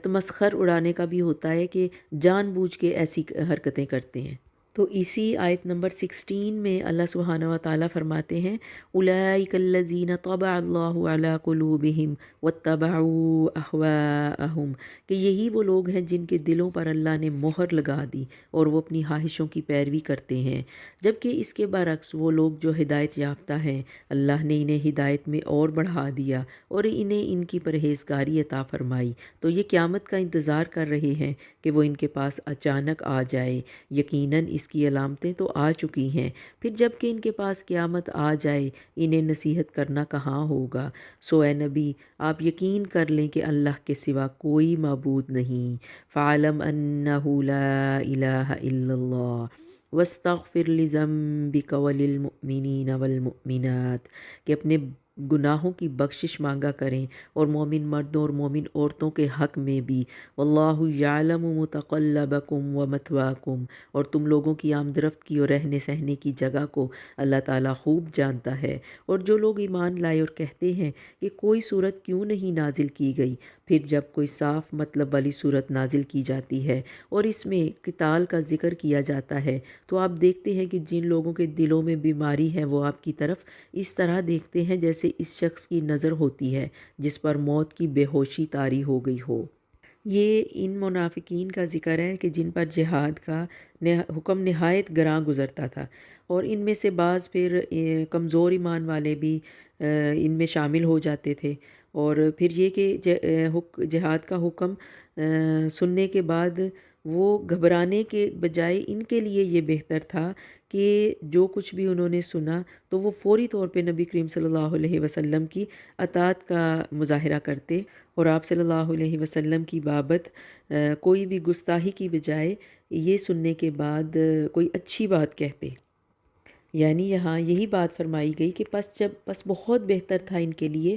تمسخر اڑانے کا بھی ہوتا ہے کہ جان بوجھ کے ایسی حرکتیں کرتے ہیں۔ تو اسی آیت نمبر 16 میں اللہ سبحانہ و تعالیٰ فرماتے ہیں اولئک الذین طبع اللہ علی قلوبہم واتبعوا اہواءہم، کہ یہی وہ لوگ ہیں جن کے دلوں پر اللہ نے مہر لگا دی اور وہ اپنی خواہشوں کی پیروی کرتے ہیں، جبکہ اس کے برعکس وہ لوگ جو ہدایت یافتہ ہیں اللہ نے انہیں ہدایت میں اور بڑھا دیا اور انہیں ان کی پرہیزگاری عطا فرمائی، تو یہ قیامت کا انتظار کر رہے ہیں کہ وہ ان کے پاس اچانک آ جائے۔ یقیناً اس کی علامتیں تو آ چکی ہیں، پھر جب کہ ان کے پاس قیامت آ جائے انہیں نصیحت کرنا کہاں ہوگا۔ سو اے نبی آپ یقین کر لیں کہ اللہ کے سوا کوئی معبود نہیں۔ فَاعْلَمْ أَنَّهُ لَا إِلَٰهَ إِلَّا اللَّهُ وَاسْتَغْفِرْ لِذَنبِكَ وَلِلْمُؤْمِنِينَ وَالْمُؤْمِنَاتِ، کہ اپنے گناہوں کی بخشش مانگا کریں اور مومن مردوں اور مومن عورتوں کے حق میں بھی۔ واللہ یعلم متقلبکم ومثواکم، اور تم لوگوں کی آمد رفت کی اور رہنے سہنے کی جگہ کو اللہ تعالیٰ خوب جانتا ہے۔ اور جو لوگ ایمان لائے اور کہتے ہیں کہ کوئی صورت کیوں نہیں نازل کی گئی، پھر جب کوئی صاف مطلب والی صورت نازل کی جاتی ہے اور اس میں قتال کا ذکر کیا جاتا ہے تو آپ دیکھتے ہیں کہ جن لوگوں کے دلوں میں بیماری ہے وہ آپ کی طرف اس طرح دیکھتے ہیں جیسے اس شخص کی نظر ہوتی ہے جس پر موت کی بے ہوشی طاری ہو گئی ہو۔ یہ ان منافقین کا ذکر ہے کہ جن پر جہاد کا حکم نہایت گراں گزرتا تھا، اور ان میں سے بعض پھر کمزور ایمان والے بھی ان میں شامل ہو جاتے تھے، اور پھر یہ کہ جہاد کا حکم سننے کے بعد وہ گھبرانے کے بجائے ان کے لیے یہ بہتر تھا کہ جو کچھ بھی انہوں نے سنا تو وہ فوری طور پہ نبی کریم صلی اللہ علیہ وسلم کی اطاعت کا مظاہرہ کرتے، اور آپ صلی اللہ علیہ وسلم کی بابت کوئی بھی گستاخی کی بجائے یہ سننے کے بعد کوئی اچھی بات کہتے۔ یعنی یہاں یہی بات فرمائی گئی کہ پس بہت بہتر تھا ان کے لیے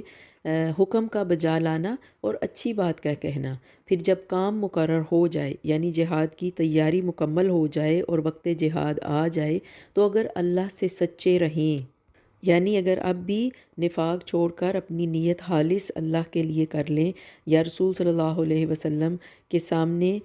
حکم کا بجا لانا اور اچھی بات کا کہنا، پھر جب کام مقرر ہو جائے یعنی جہاد کی تیاری مکمل ہو جائے اور وقت جہاد آ جائے تو اگر اللہ سے سچے رہیں یعنی اگر اب بھی نفاق چھوڑ کر اپنی نیت خالص اللہ کے لیے کر لیں، یا رسول صلی اللہ علیہ وسلم کے سامنے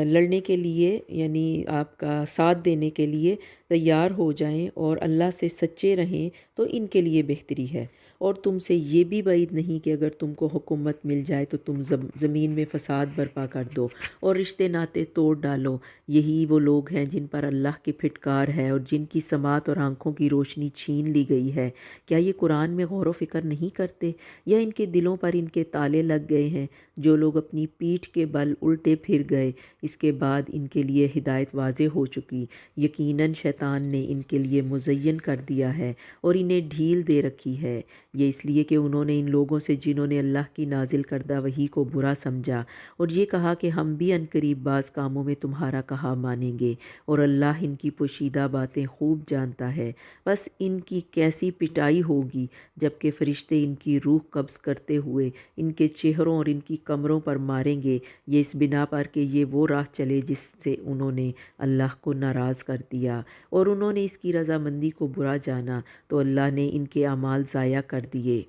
لڑنے کے لیے، یعنی آپ کا ساتھ دینے کے لیے تیار ہو جائیں اور اللہ سے سچے رہیں، تو ان کے لیے بہتری ہے۔ اور تم سے یہ بھی بعید نہیں کہ اگر تم کو حکومت مل جائے تو تم زمین میں فساد برپا کر دو اور رشتے ناطے توڑ ڈالو۔ یہی وہ لوگ ہیں جن پر اللہ کی پھٹکار ہے اور جن کی سماعت اور آنکھوں کی روشنی چھین لی گئی ہے۔ کیا یہ قرآن میں غور و فکر نہیں کرتے، یا ان کے دلوں پر ان کے تالے لگ گئے ہیں؟ جو لوگ اپنی پیٹھ کے بل الٹے پھر گئے، اس کے بعد ان کے لیے ہدایت واضح ہو چکی۔ یقیناً شیطان نے ان کے لیے مزین کر دیا ہے اور انہیں ڈھیل دے رکھی ہے۔ یہ اس لیے کہ انہوں نے ان لوگوں سے جنہوں نے اللہ کی نازل کردہ وحی کو برا سمجھا اور یہ کہا کہ ہم بھی عنقریب بعض کاموں میں تمہارا کہا مانیں گے، اور اللہ ان کی پوشیدہ باتیں خوب جانتا ہے۔ بس ان کی کیسی پٹائی ہوگی جب کہ فرشتے ان کی روح قبض کرتے ہوئے ان کے چہروں اور ان کی کمروں پر ماریں گے، یہ اس بنا پر کہ یہ وہ راہ چلے جس سے انہوں نے اللہ کو ناراض کر دیا اور انہوں نے اس کی رضامندی کو برا جانا، تو اللہ نے ان کے اعمال ضائع کر دیے۔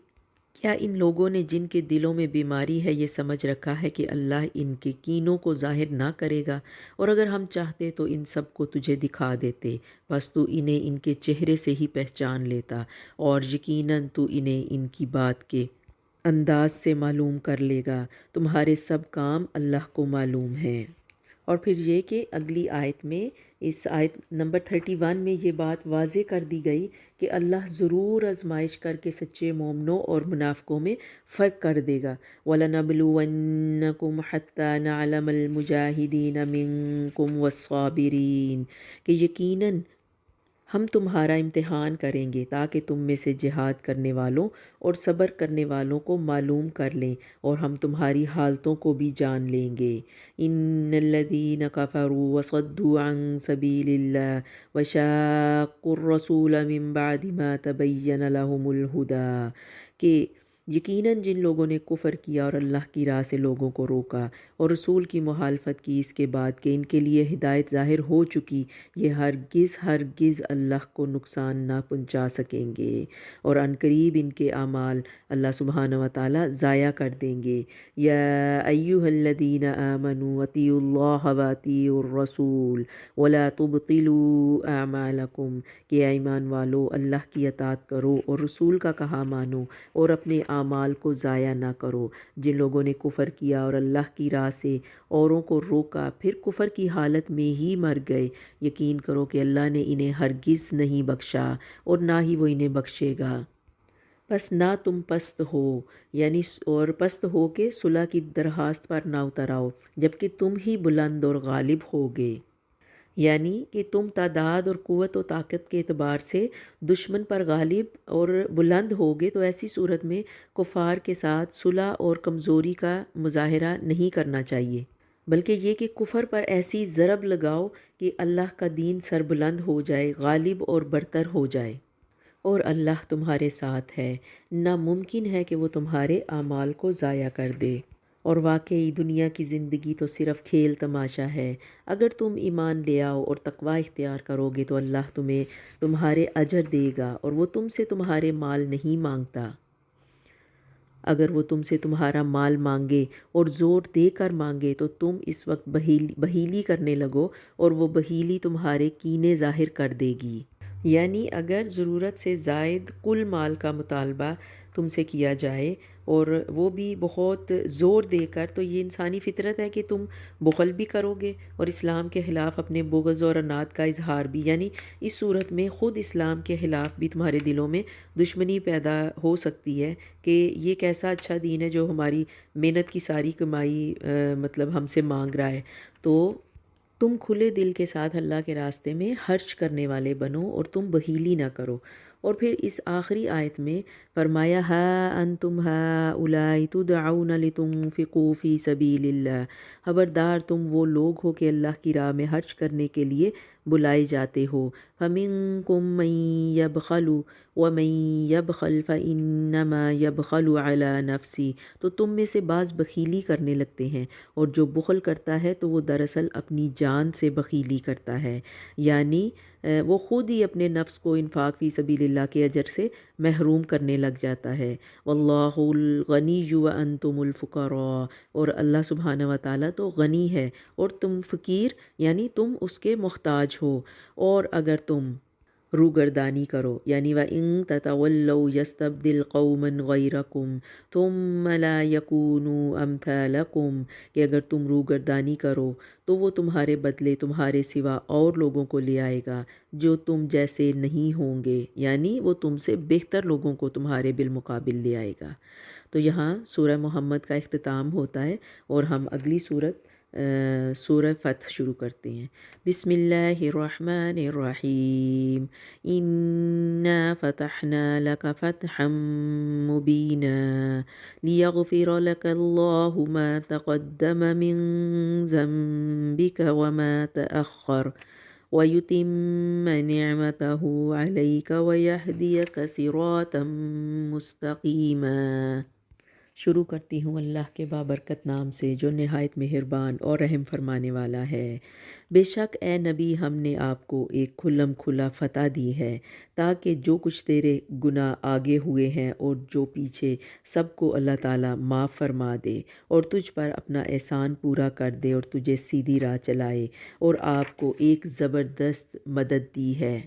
کیا ان لوگوں نے جن کے دلوں میں بیماری ہے یہ سمجھ رکھا ہے کہ اللہ ان کے کینوں کو ظاہر نہ کرے گا؟ اور اگر ہم چاہتے تو ان سب کو تجھے دکھا دیتے، بس تو انہیں ان کے چہرے سے ہی پہچان لیتا، اور یقیناً تو انہیں ان کی بات کے انداز سے معلوم کر لے گا۔ تمہارے سب کام اللہ کو معلوم ہیں۔ اور پھر یہ کہ اگلی آیت میں، اس آیت نمبر 31 میں یہ بات واضح کر دی گئی کہ اللہ ضرور آزمائش کر کے سچے مومنوں اور منافقوں میں فرق کر دے گا۔ وَلَنَبْلُوَنَّكُمْ حَتَّى نَعْلَمَ الْمُجَاهِدِينَ مِنكُمْ وَالصَّابِرِينَ، کہ یقیناً ہم تمہارا امتحان کریں گے تاکہ تم میں سے جہاد کرنے والوں اور صبر کرنے والوں کو معلوم کر لیں، اور ہم تمہاری حالتوں کو بھی جان لیں گے۔ ان الذین کفروا وصدوا عن سبیل اللہ وشاقوا الرسول من بعد ما تبین لهم الہدی، کہ یقیناً جن لوگوں نے کفر کیا اور اللہ کی راہ سے لوگوں کو روکا اور رسول کی مخالفت کی اس کے بعد کہ ان کے لیے ہدایت ظاہر ہو چکی، یہ ہرگز ہرگز اللہ کو نقصان نہ پہنچا سکیں گے، اور عنقریب ان کے اعمال اللہ سبحانہ و تعالیٰ ضائع کر دیں گے۔ یا ایہا الذین آمنوا اطیعوا اللہ واطیعوا الرسول ولا تبطلوا اعمالکم، کہ اے ایمان والو اللہ کی اطاعت کرو اور رسول کا کہا مانو اور اپنے اعمال کو ضائع نہ کرو۔ جن لوگوں نے کفر کیا اور اللہ کی راہ سے اوروں کو روکا پھر کفر کی حالت میں ہی مر گئے، یقین کرو کہ اللہ نے انہیں ہرگز نہیں بخشا اور نہ ہی وہ انہیں بخشے گا۔ بس نہ تم پست ہو، یعنی اور پست ہو کے صلح کی درخواست پر نہ اتر آؤ جبکہ تم ہی بلند اور غالب ہوگے، یعنی کہ تم تعداد اور قوت و طاقت کے اعتبار سے دشمن پر غالب اور بلند ہوگے، تو ایسی صورت میں کفار کے ساتھ صلح اور کمزوری کا مظاہرہ نہیں کرنا چاہیے، بلکہ یہ کہ کفر پر ایسی ضرب لگاؤ کہ اللہ کا دین سربلند ہو جائے، غالب اور برتر ہو جائے، اور اللہ تمہارے ساتھ ہے، ناممکن ہے کہ وہ تمہارے اعمال کو ضائع کر دے۔ اور واقعی دنیا کی زندگی تو صرف کھیل تماشا ہے۔ اگر تم ایمان لے آؤ اور تقوی اختیار کرو گے تو اللہ تمہیں تمہارے اجر دے گا، اور وہ تم سے تمہارے مال نہیں مانگتا۔ اگر وہ تم سے تمہارا مال مانگے اور زور دے کر مانگے تو تم اس وقت بخیلی کرنے لگو، اور وہ بخیلی تمہارے کینے ظاہر کر دے گی۔ یعنی اگر ضرورت سے زائد کل مال کا مطالبہ تم سے کیا جائے اور وہ بھی بہت زور دے کر، تو یہ انسانی فطرت ہے کہ تم بخل بھی کرو گے اور اسلام کے خلاف اپنے بغض اور عناد کا اظہار بھی، یعنی اس صورت میں خود اسلام کے خلاف بھی تمہارے دلوں میں دشمنی پیدا ہو سکتی ہے کہ یہ کیسا اچھا دین ہے جو ہماری محنت کی ساری کمائی مطلب ہم سے مانگ رہا ہے۔ تو تم کھلے دل کے ساتھ اللہ کے راستے میں خرچ کرنے والے بنو اور تم بخیلی نہ کرو۔ اور پھر اس آخری آیت میں فرمایا ہا انتم ہؤلاء تدعون لتنفقوا فی سبیل اللہ، خبردار تم وہ لوگ ہو کہ اللہ کی راہ میں خرچ کرنے کے لیے بلائے جاتے ہو۔ فَمِنكُم مَّن يَبْخَلُ وَمَن يَبْخَلْ فَإِنَّمَا يَبْخَلُ عَلَىٰ نَفْسِهِ، تو تم میں سے بعض بخیلی کرنے لگتے ہیں، اور جو بخل کرتا ہے تو وہ دراصل اپنی جان سے بخیلی کرتا ہے، یعنی وہ خود ہی اپنے نفس کو انفاق فی سبیل اللہ کے اجر سے محروم کرنے لگ جاتا ہے۔ واللہ الغنی وانتم الفقراء، اور اللہ سبحانہ و تعالیٰ تو غنی ہے اور تم فقیر یعنی تم اس کے محتاج ہو، اور اگر تم روگردانی کرو یعنی وَإِن تَتَوَلَّوْا يَسْتَبْدِلْ قَوْمًا غَيْرَكُمْ ثُمَّ لَا يَكُونُوا أَمْثَالَكُمْ، کہ اگر تم روگردانی کرو تو وہ تمہارے بدلے تمہارے سوا اور لوگوں کو لے آئے گا جو تم جیسے نہیں ہوں گے، یعنی وہ تم سے بہتر لوگوں کو تمہارے بالمقابل لے آئے گا۔ تو یہاں سورہ محمد کا اختتام ہوتا ہے اور ہم اگلی سورہ فتح شروع کرتے ہیں۔ بسم اللہ الرحمن الرحیم، انا فتحنا لک فتحا مبینا لیغفر لک اللہ ما تقدم من ذنبک وما تأخر وَيُتِمَّ نِعْمَتَهُ عَلَيْكَ وَيَهْدِيَكَ صِرَاطًا مُسْتَقِيمًا۔ شروع کرتی ہوں اللہ کے بابرکت نام سے جو نہایت مہربان اور رحم فرمانے والا ہے۔ بے شک اے نبی ہم نے آپ کو ایک کھلم کھلا فتح دی ہے تاکہ جو کچھ تیرے گناہ آگے ہوئے ہیں اور جو پیچھے سب کو اللہ تعالیٰ معاف فرما دے، اور تجھ پر اپنا احسان پورا کر دے اور تجھے سیدھی راہ چلائے، اور آپ کو ایک زبردست مدد دی ہے۔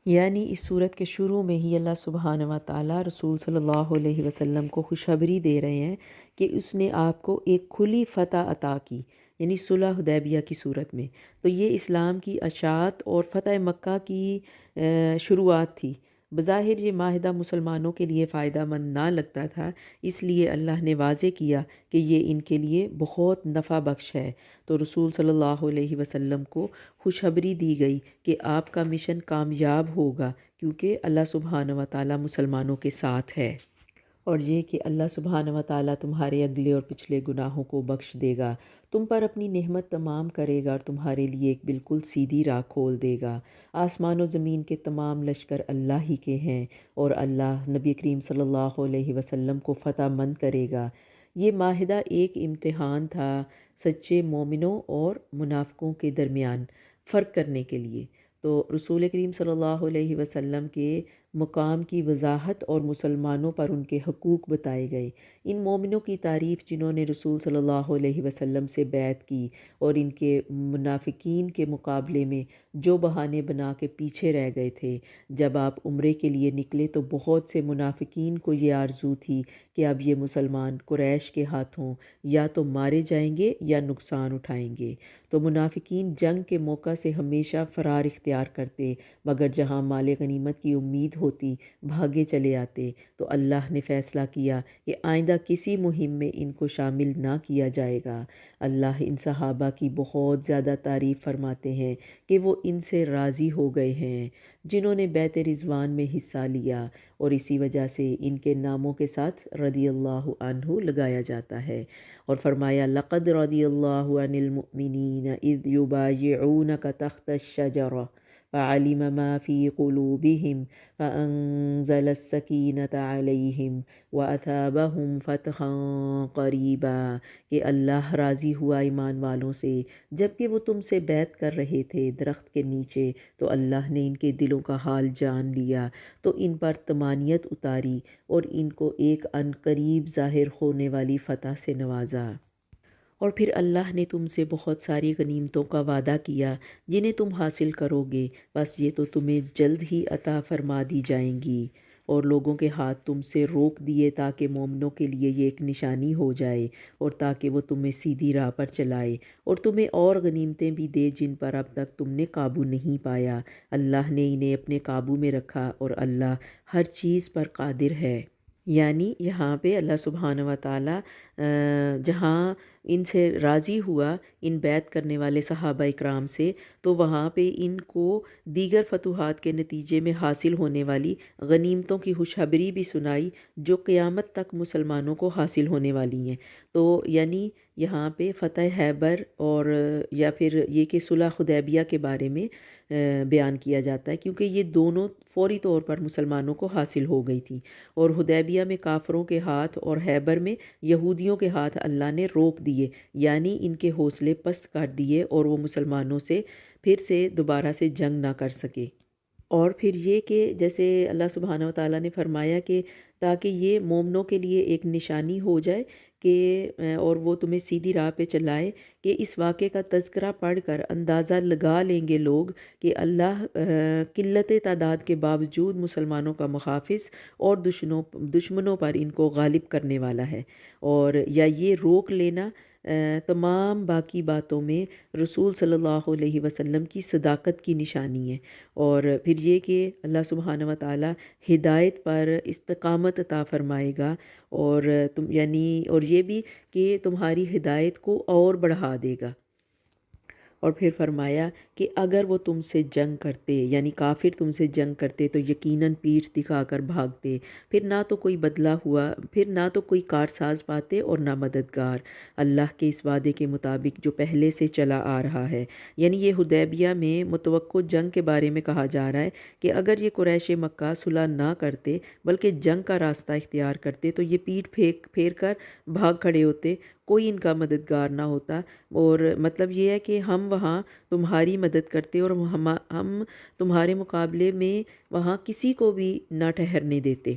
یعنی اس صورت کے شروع میں ہی اللہ سبحانہ و تعالیٰ رسول صلی اللہ علیہ وسلم کو خوشخبری دے رہے ہیں کہ اس نے آپ کو ایک کھلی فتح عطا کی، یعنی صلح حدیبیہ کی صورت میں۔ تو یہ اسلام کی اشاعت اور فتح مکہ کی شروعات تھی۔ بظاہر یہ معاہدہ مسلمانوں کے لیے فائدہ مند نہ لگتا تھا، اس لیے اللہ نے واضح کیا کہ یہ ان کے لیے بہت نفع بخش ہے۔ تو رسول صلی اللہ علیہ وسلم کو خوشخبری دی گئی کہ آپ کا مشن کامیاب ہوگا کیونکہ اللہ سبحانہ و تعالیٰ مسلمانوں کے ساتھ ہے، اور یہ کہ اللہ سبحانہ و تعالیٰ تمہارے اگلے اور پچھلے گناہوں کو بخش دے گا، تم پر اپنی نعمت تمام کرے گا اور تمہارے لیے ایک بالکل سیدھی راہ کھول دے گا۔ آسمان و زمین کے تمام لشکر اللہ ہی کے ہیں، اور اللہ نبی کریم صلی اللہ علیہ وسلم کو فتح مند کرے گا۔ یہ معاہدہ ایک امتحان تھا سچے مومنوں اور منافقوں کے درمیان فرق کرنے کے لیے۔ تو رسول کریم صلی اللہ علیہ وسلم کے مقام کی وضاحت اور مسلمانوں پر ان کے حقوق بتائے گئے۔ ان مومنوں کی تعریف جنہوں نے رسول صلی اللہ علیہ وسلم سے بیعت کی اور ان کے منافقین کے مقابلے میں جو بہانے بنا کے پیچھے رہ گئے تھے۔ جب آپ عمرے کے لیے نکلے تو بہت سے منافقین کو یہ آرزو تھی کہ اب یہ مسلمان قریش کے ہاتھوں یا تو مارے جائیں گے یا نقصان اٹھائیں گے۔ تو منافقین جنگ کے موقع سے ہمیشہ فرار اختیار کرتے، مگر جہاں مال غنیمت کی امید ہوتی بھاگے چلے آتے۔ تو اللہ نے فیصلہ کیا کہ آئندہ کسی مہم میں ان کو شامل نہ کیا جائے گا۔ اللہ ان صحابہ کی بہت زیادہ تعریف فرماتے ہیں کہ وہ ان سے راضی ہو گئے ہیں جنہوں نے بیعت رضوان میں حصہ لیا، اور اسی وجہ سے ان کے ناموں کے ساتھ رضی اللہ عنہ لگایا جاتا ہے۔ اور فرمایا لقد رضی اللہ عن المؤمنین اذ یبایعونک تحت الشجرہ فعلم ما فی قلوبہم فانزل السکینۃ علیہم واثابہم فتحا قریبا، کہ اللہ راضی ہوا ایمان والوں سے جب کہ وہ تم سے بیعت کر رہے تھے درخت کے نیچے، تو اللہ نے ان کے دلوں کا حال جان لیا تو ان پر طمانینت اتاری اور ان کو ایک عن قریب ظاہر ہونے والی فتح سے نوازا۔ اور پھر اللہ نے تم سے بہت ساری غنیمتوں کا وعدہ کیا جنہیں تم حاصل کرو گے، بس یہ تو تمہیں جلد ہی عطا فرما دی جائیں گی، اور لوگوں کے ہاتھ تم سے روک دیے تاکہ مومنوں کے لیے یہ ایک نشانی ہو جائے اور تاکہ وہ تمہیں سیدھی راہ پر چلائے، اور تمہیں اور غنیمتیں بھی دے جن پر اب تک تم نے قابو نہیں پایا۔ اللہ نے انہیں اپنے قابو میں رکھا اور اللہ ہر چیز پر قادر ہے۔ یعنی یہاں پہ اللہ سبحانہ و تعالیٰ جہاں ان سے راضی ہوا ان بیعت کرنے والے صحابہ اکرام سے، تو وہاں پہ ان کو دیگر فتوحات کے نتیجے میں حاصل ہونے والی غنیمتوں کی خوشخبری بھی سنائی جو قیامت تک مسلمانوں کو حاصل ہونے والی ہیں۔ تو یعنی یہاں پہ فتح خیبر اور یا پھر یہ کہ صلح حدیبیہ کے بارے میں بیان کیا جاتا ہے، کیونکہ یہ دونوں فوری طور پر مسلمانوں کو حاصل ہو گئی تھیں، اور حدیبیہ میں کافروں کے ہاتھ اور خیبر میں یہودیوں کے ہاتھ اللہ نے روک دیے، یعنی ان کے حوصلے پست کر دیے اور وہ مسلمانوں سے پھر سے دوبارہ سے جنگ نہ کر سکے۔ اور پھر یہ کہ جیسے اللہ سبحانہ و تعالیٰ نے فرمایا کہ تاکہ یہ مومنوں کے لیے ایک نشانی ہو جائے کہ اور وہ تمہیں سیدھی راہ پہ چلائے، کہ اس واقعے کا تذکرہ پڑھ کر اندازہ لگا لیں گے لوگ کہ اللہ قلت تعداد کے باوجود مسلمانوں کا محافظ اور دشمنوں پر ان کو غالب کرنے والا ہے۔ اور یا یہ روک لینا تمام باقی باتوں میں رسول صلی اللہ علیہ وسلم کی صداقت کی نشانی ہے، اور پھر یہ کہ اللہ سبحانہ و تعالی ہدایت پر استقامت عطا فرمائے گا، اور اور یہ بھی کہ تمہاری ہدایت کو اور بڑھا دے گا۔ اور پھر فرمایا کہ اگر وہ تم سے جنگ کرتے، یعنی کافر تم سے جنگ کرتے، تو یقیناً پیٹھ دکھا کر بھاگتے، پھر نہ تو کوئی بدلہ ہوا، پھر نہ تو کوئی کارساز پاتے اور نہ مددگار، اللہ کے اس وعدے کے مطابق جو پہلے سے چلا آ رہا ہے۔ یعنی یہ حدیبیہ میں متوقع جنگ کے بارے میں کہا جا رہا ہے کہ اگر یہ قریش مکہ صلح نہ کرتے بلکہ جنگ کا راستہ اختیار کرتے تو یہ پیٹھ پھیر کر بھاگ کھڑے ہوتے، کوئی ان کا مددگار نہ ہوتا، اور مطلب یہ ہے کہ ہم وہاں تمہاری مدد کرتے اور ہم تمہارے مقابلے میں وہاں کسی کو بھی نہ ٹھہرنے دیتے۔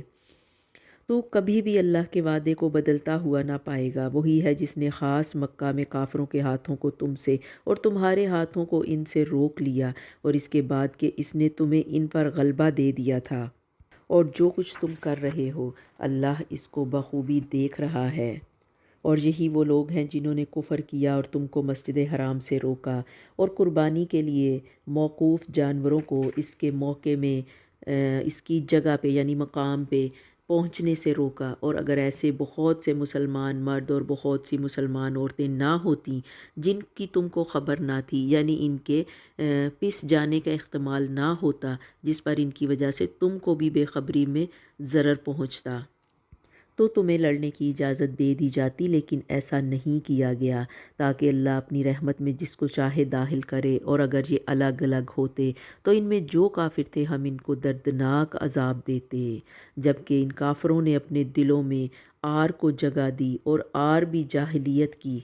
تو کبھی بھی اللہ کے وعدے کو بدلتا ہوا نہ پائے گا۔ وہی ہے جس نے خاص مکہ میں کافروں کے ہاتھوں کو تم سے اور تمہارے ہاتھوں کو ان سے روک لیا، اور اس کے بعد کہ اس نے تمہیں ان پر غلبہ دے دیا تھا، اور جو کچھ تم کر رہے ہو اللہ اس کو بخوبی دیکھ رہا ہے۔ اور یہی وہ لوگ ہیں جنہوں نے کفر کیا اور تم کو مسجد حرام سے روکا، اور قربانی کے لیے موقوف جانوروں کو اس کے موقع میں اس کی جگہ پہ یعنی مقام پہ پہنچنے سے روکا، اور اگر ایسے بہت سے مسلمان مرد اور بہت سی مسلمان عورتیں نہ ہوتیں جن کی تم کو خبر نہ تھی، یعنی ان کے پس جانے کا احتمال نہ ہوتا جس پر ان کی وجہ سے تم کو بھی بے خبری میں ضرر پہنچتا، تو تمہیں لڑنے کی اجازت دے دی جاتی، لیکن ایسا نہیں کیا گیا تاکہ اللہ اپنی رحمت میں جس کو چاہے داخل کرے۔ اور اگر یہ الگ الگ ہوتے تو ان میں جو کافر تھے ہم ان کو دردناک عذاب دیتے، جبکہ ان کافروں نے اپنے دلوں میں آر کو جگہ دی، اور آر بھی جاہلیت کی۔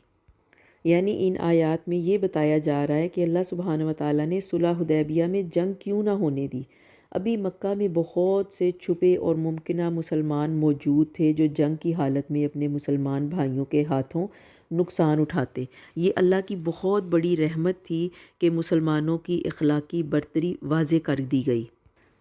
یعنی ان آیات میں یہ بتایا جا رہا ہے کہ اللہ سبحانہ و تعالیٰ نے صلح حدیبیہ میں جنگ کیوں نہ ہونے دی۔ ابھی مکہ میں بہت سے چھپے اور ممکنہ مسلمان موجود تھے جو جنگ کی حالت میں اپنے مسلمان بھائیوں کے ہاتھوں نقصان اٹھاتے۔ یہ اللہ کی بہت بڑی رحمت تھی کہ مسلمانوں کی اخلاقی برتری واضح کر دی گئی۔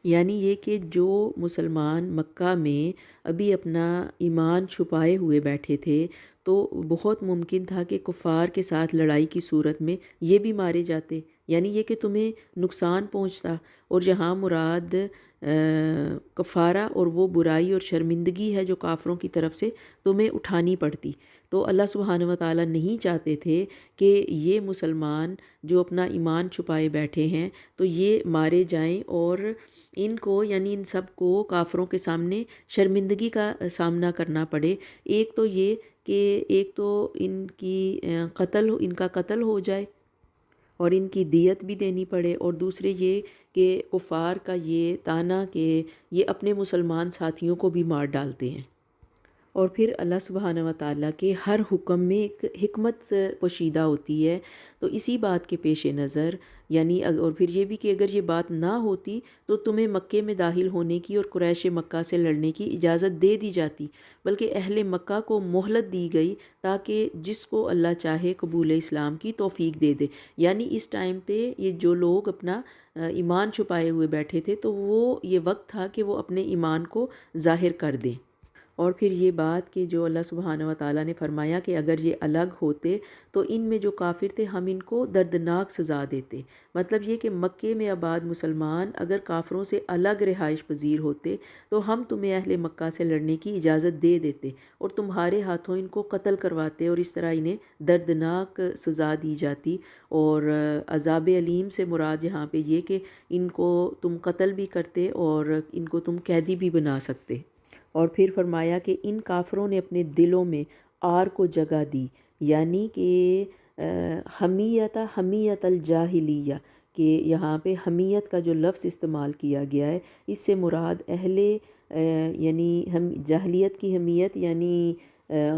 یعنی یہ کہ جو مسلمان مکہ میں ابھی اپنا ایمان چھپائے ہوئے بیٹھے تھے تو بہت ممکن تھا کہ کفار کے ساتھ لڑائی کی صورت میں یہ بھی مارے جاتے، یعنی یہ کہ تمہیں نقصان پہنچتا، اور جہاں مراد کفارہ اور وہ برائی اور شرمندگی ہے جو کافروں کی طرف سے تمہیں اٹھانی پڑتی۔ تو اللہ سبحانہ و تعالیٰ نہیں چاہتے تھے کہ یہ مسلمان جو اپنا ایمان چھپائے بیٹھے ہیں تو یہ مارے جائیں، اور ان کو یعنی ان سب کو کافروں کے سامنے شرمندگی کا سامنا کرنا پڑے۔ ایک تو یہ کہ ایک تو ان کا قتل ہو جائے اور ان کی دیت بھی دینی پڑے، اور دوسرے یہ کہ کفار کا یہ طعنہ کہ یہ اپنے مسلمان ساتھیوں کو بھی مار ڈالتے ہیں۔ اور پھر اللہ سبحانہ و تعالیٰ کے ہر حکم میں ایک حکمت پوشیدہ ہوتی ہے، تو اسی بات کے پیش نظر یعنی اور پھر یہ بھی کہ اگر یہ بات نہ ہوتی تو تمہیں مکے میں داخل ہونے کی اور قریش مکہ سے لڑنے کی اجازت دے دی جاتی، بلکہ اہل مکہ کو مہلت دی گئی تاکہ جس کو اللہ چاہے قبول اسلام کی توفیق دے دے۔ یعنی اس ٹائم پہ یہ جو لوگ اپنا ایمان چھپائے ہوئے بیٹھے تھے تو وہ یہ وقت تھا کہ وہ اپنے ایمان کو ظاہر کر دیں۔ اور پھر یہ بات کہ جو اللہ سبحانہ و تعالیٰ نے فرمایا کہ اگر یہ الگ ہوتے تو ان میں جو کافر تھے ہم ان کو دردناک سزا دیتے۔ مطلب یہ کہ مکے میں آباد مسلمان اگر کافروں سے الگ رہائش پذیر ہوتے تو ہم تمہیں اہل مکہ سے لڑنے کی اجازت دے دیتے اور تمہارے ہاتھوں ان کو قتل کرواتے، اور اس طرح انہیں دردناک سزا دی جاتی۔ اور عذاب علیم سے مراد یہاں پہ یہ کہ ان کو تم قتل بھی کرتے اور ان کو تم قیدی بھی بنا سکتے۔ اور پھر فرمایا کہ ان کافروں نے اپنے دلوں میں آر کو جگہ دی، یعنی کہ حمیت الجاہلیہ، کہ یہاں پہ حمیت کا جو لفظ استعمال کیا گیا ہے اس سے مراد یعنی جاہلیت کی حمیت یعنی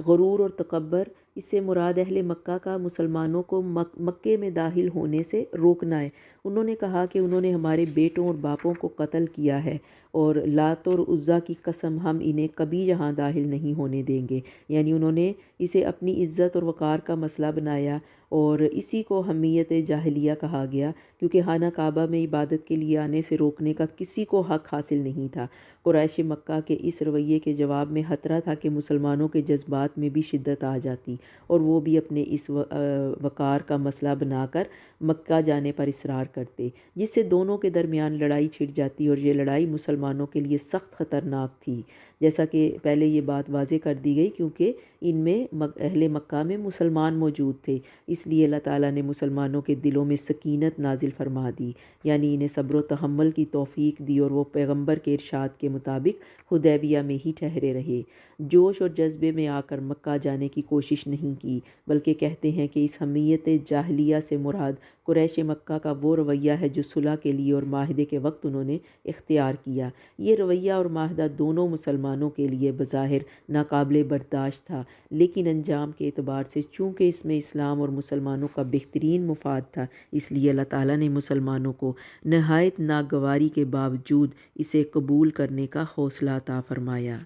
غرور اور تکبر، اس سے مراد اہل مکہ کا مسلمانوں کو مکے میں داخل ہونے سے روکنا ہے۔ انہوں نے کہا کہ انہوں نے ہمارے بیٹوں اور باپوں کو قتل کیا ہے، اور لات اور عزیٰ کی قسم ہم انہیں کبھی یہاں داخل نہیں ہونے دیں گے، یعنی انہوں نے اسے اپنی عزت اور وقار کا مسئلہ بنایا، اور اسی کو حمیت جاہلیہ کہا گیا، کیونکہ خانہ کعبہ میں عبادت کے لیے آنے سے روکنے کا کسی کو حق حاصل نہیں تھا۔ قریش مکہ کے اس رویے کے جواب میں خطرہ تھا کہ مسلمانوں کے جذبات میں بھی شدت آ جاتی اور وہ بھی اپنے اس وقار کا مسئلہ بنا کر مکہ جانے پر اصرار کرتے، جس سے دونوں کے درمیان لڑائی چھڑ جاتی، اور یہ لڑائی مسلمانوں کے لیے سخت خطرناک تھی، جیسا کہ پہلے یہ بات واضح کر دی گئی، کیونکہ ان میں اہل مکہ میں مسلمان موجود تھے، اس لیے اللہ تعالیٰ نے مسلمانوں کے دلوں میں سکینت نازل فرما دی، یعنی انہیں صبر و تحمل کی توفیق دی، اور وہ پیغمبر کے ارشاد کے مطابق حدیبیہ میں ہی ٹھہرے رہے، جوش اور جذبے میں آ کر مکہ جانے کی کوشش نہیں کی، بلکہ کہتے ہیں کہ اس حمیت جاہلیہ سے مراد قریش مکہ کا وہ رویہ ہے جو صلح کے لیے اور معاہدے کے وقت انہوں نے اختیار کیا۔ یہ رویہ اور معاہدہ دونوں مسلمانوں کے لیے بظاہر ناقابل برداشت تھا، لیکن انجام کے اعتبار سے چونکہ اس میں اسلام اور مسلمانوں کا بہترین مفاد تھا، اس لیے اللہ تعالیٰ نے مسلمانوں کو نہایت ناگواری کے باوجود اسے قبول کرنے کا حوصلہ عطا فرمایا۔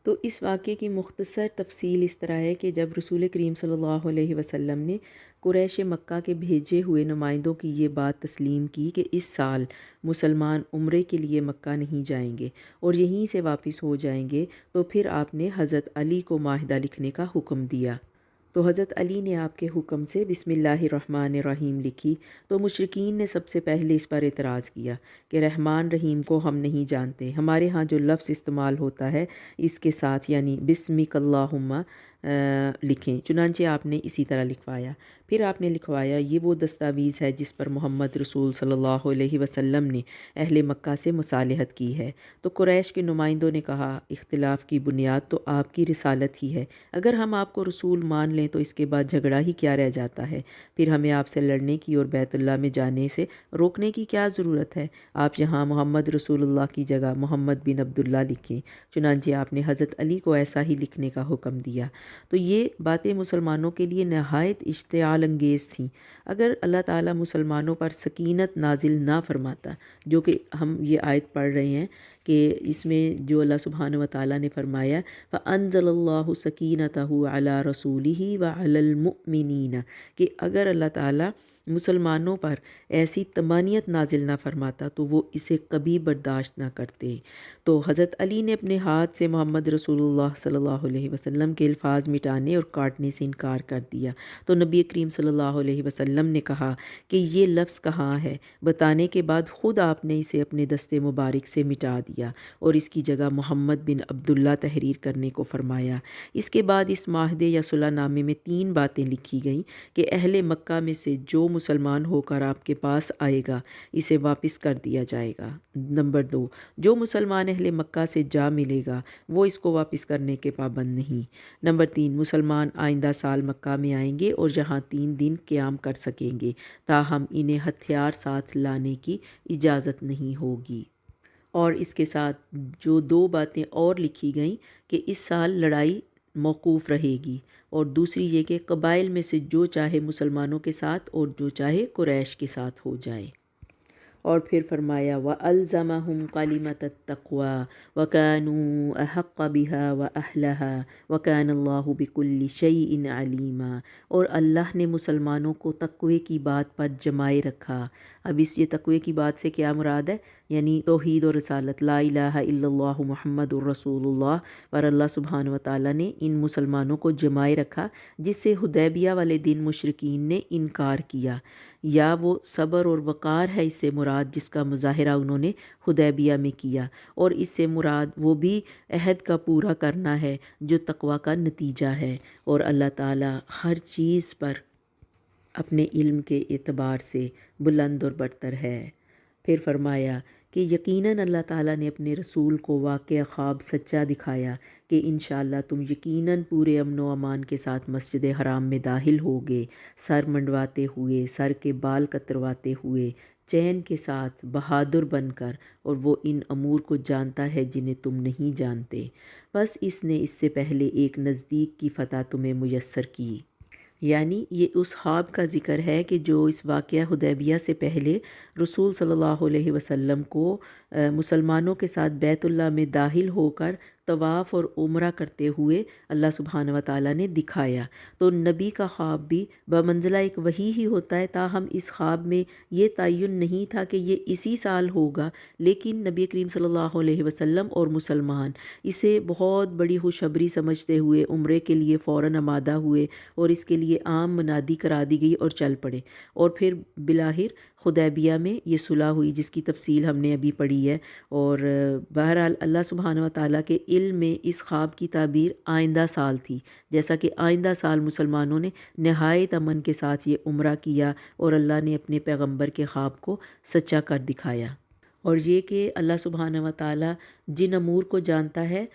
تو اس واقعے کی مختصر تفصیل اس طرح ہے کہ جب رسول کریم صلی اللہ علیہ وسلم نے قریش مکہ کے بھیجے ہوئے نمائندوں کی یہ بات تسلیم کی کہ اس سال مسلمان عمرے کے لیے مکہ نہیں جائیں گے اور یہیں سے واپس ہو جائیں گے، تو پھر آپ نے حضرت علی کو معاہدہ لکھنے کا حکم دیا۔ تو حضرت علی نے آپ کے حکم سے بسم اللہ الرحمن الرحیم لکھی، تو مشرکین نے سب سے پہلے اس پر اعتراض کیا کہ رحمان رحیم کو ہم نہیں جانتے، ہمارے ہاں جو لفظ استعمال ہوتا ہے اس کے ساتھ یعنی بسمک اللہم لکھیں، چنانچہ آپ نے اسی طرح لکھوایا۔ پھر آپ نے لکھوایا یہ وہ دستاویز ہے جس پر محمد رسول صلی اللہ علیہ وسلم نے اہل مکہ سے مصالحت کی ہے۔ تو قریش کے نمائندوں نے کہا اختلاف کی بنیاد تو آپ کی رسالت ہی ہے، اگر ہم آپ کو رسول مان لیں تو اس کے بعد جھگڑا ہی کیا رہ جاتا ہے، پھر ہمیں آپ سے لڑنے کی اور بیت اللہ میں جانے سے روکنے کی کیا ضرورت ہے، آپ یہاں محمد رسول اللہ کی جگہ محمد بن عبداللہ لکھیں۔ چنانچہ آپ نے حضرت علی کو ایسا ہی لکھنے کا حکم دیا۔ تو یہ باتیں مسلمانوں کے لیے نہایت اشتعال انگیز تھیں۔ اگر اللہ تعالیٰ مسلمانوں پر سکینت نازل نہ فرماتا، جو کہ ہم یہ آیت پڑھ رہے ہیں کہ اس میں جو اللہ سبحانہ و تعالیٰ نے فرمایا فَأَنزَلَ اللَّهُ سَكِينَتَهُ عَلَى رَسُولِهِ وَعَلَى الْمُؤْمِنِينَ، کہ اگر اللہ تعالیٰ مسلمانوں پر ایسی طمانینت نازل نہ فرماتا تو وہ اسے کبھی برداشت نہ کرتے۔ تو حضرت علی نے اپنے ہاتھ سے محمد رسول اللہ صلی اللہ علیہ وسلم کے الفاظ مٹانے اور کاٹنے سے انکار کر دیا۔ تو نبی کریم صلی اللہ علیہ وسلم نے کہا کہ یہ لفظ کہاں ہے، بتانے کے بعد خود آپ نے اسے اپنے دست مبارک سے مٹا دیا اور اس کی جگہ محمد بن عبداللہ تحریر کرنے کو فرمایا۔ اس کے بعد اس معاہدے یا صلح نامے میں 3 باتیں لکھی گئیں کہ اہل مکہ میں سے جو مسلمان ہو کر آپ کے پاس آئے گا اسے واپس کر دیا جائے گا۔ نمبر 2، جو مسلمان اہل مکہ سے جا ملے گا وہ اس کو واپس کرنے کے پابند نہیں۔ نمبر 3، مسلمان آئندہ سال مکہ میں آئیں گے اور یہاں 3 دن قیام کر سکیں گے، تاہم انہیں ہتھیار ساتھ لانے کی اجازت نہیں ہوگی۔ اور اس کے ساتھ جو 2 باتیں اور لکھی گئیں کہ اس سال لڑائی موقوف رہے گی، اور دوسری یہ کہ قبائل میں سے جو چاہے مسلمانوں کے ساتھ اور جو چاہے قریش کے ساتھ ہو جائے۔ اور پھر فرمایا وَأَلْزَمَهُمْ كَلِمَةَ التَّقْوَى وَكَانُوا أَحَقَّ بِهَا وَأَهْلَهَا وَكَانَ اللَّهُ بِكُلِّ شَيْءٍ عَلِيمًا، اور اللہ نے مسلمانوں کو تقوی کی بات پر جمائے رکھا، اب اس یہ تقوی کی بات سے کیا مراد ہے؟ یعنی توحید و رسالت، لا الہ الا اللہ محمد الرسول اللہ، پر اللہ سبحانہ و تعالیٰ نے ان مسلمانوں کو جمائے رکھا جس سے حدیبیہ والے دن مشرکین نے انکار کیا، یا وہ صبر اور وقار ہے اس سے مراد جس کا مظاہرہ انہوں نے حدیبیہ میں کیا، اور اس سے مراد وہ بھی عہد کا پورا کرنا ہے جو تقوی کا نتیجہ ہے، اور اللہ تعالیٰ ہر چیز پر اپنے علم کے اعتبار سے بلند اور برتر ہے۔ پھر فرمایا کہ یقیناً اللہ تعالیٰ نے اپنے رسول کو واقعہ خواب سچا دکھایا کہ انشاءاللہ تم یقیناً پورے امن و امان کے ساتھ مسجد حرام میں داخل ہوگے، سر منڈواتے ہوئے، سر کے بال کترواتے ہوئے، چین کے ساتھ، بہادر بن کر، اور وہ ان امور کو جانتا ہے جنہیں تم نہیں جانتے، بس اس نے اس سے پہلے ایک نزدیک کی فتح تمہیں میسر کی۔ یعنی یہ اس خواب کا ذکر ہے کہ جو اس واقعہ حدیبیہ سے پہلے رسول صلی اللہ علیہ وسلم کو مسلمانوں کے ساتھ بیت اللہ میں داخل ہو کر طواف اور عمرہ کرتے ہوئے اللہ سبحانہ و تعالیٰ نے دکھایا۔ تو نبی کا خواب بھی بمنزلہ ایک وحی ہی ہوتا ہے، تاہم اس خواب میں یہ تعین نہیں تھا کہ یہ اسی سال ہوگا، لیکن نبی کریم صلی اللہ علیہ وسلم اور مسلمان اسے بہت بڑی خوشخبری سمجھتے ہوئے عمرے کے لیے فوراً آمادہ ہوئے، اور اس کے لیے عام منادی کرا دی گئی اور چل پڑے، اور پھر بالآخر حدیبیہ میں یہ صلح ہوئی جس کی تفصیل ہم نے ابھی پڑھی ہے۔ اور بہرحال اللہ سبحانہ و تعالیٰ کے علم میں اس خواب کی تعبیر آئندہ سال تھی، جیسا کہ آئندہ سال مسلمانوں نے نہایت امن کے ساتھ یہ عمرہ کیا، اور اللہ نے اپنے پیغمبر کے خواب کو سچا کر دکھایا۔ اور یہ کہ اللہ سبحانہ و تعالیٰ جن امور کو جانتا ہے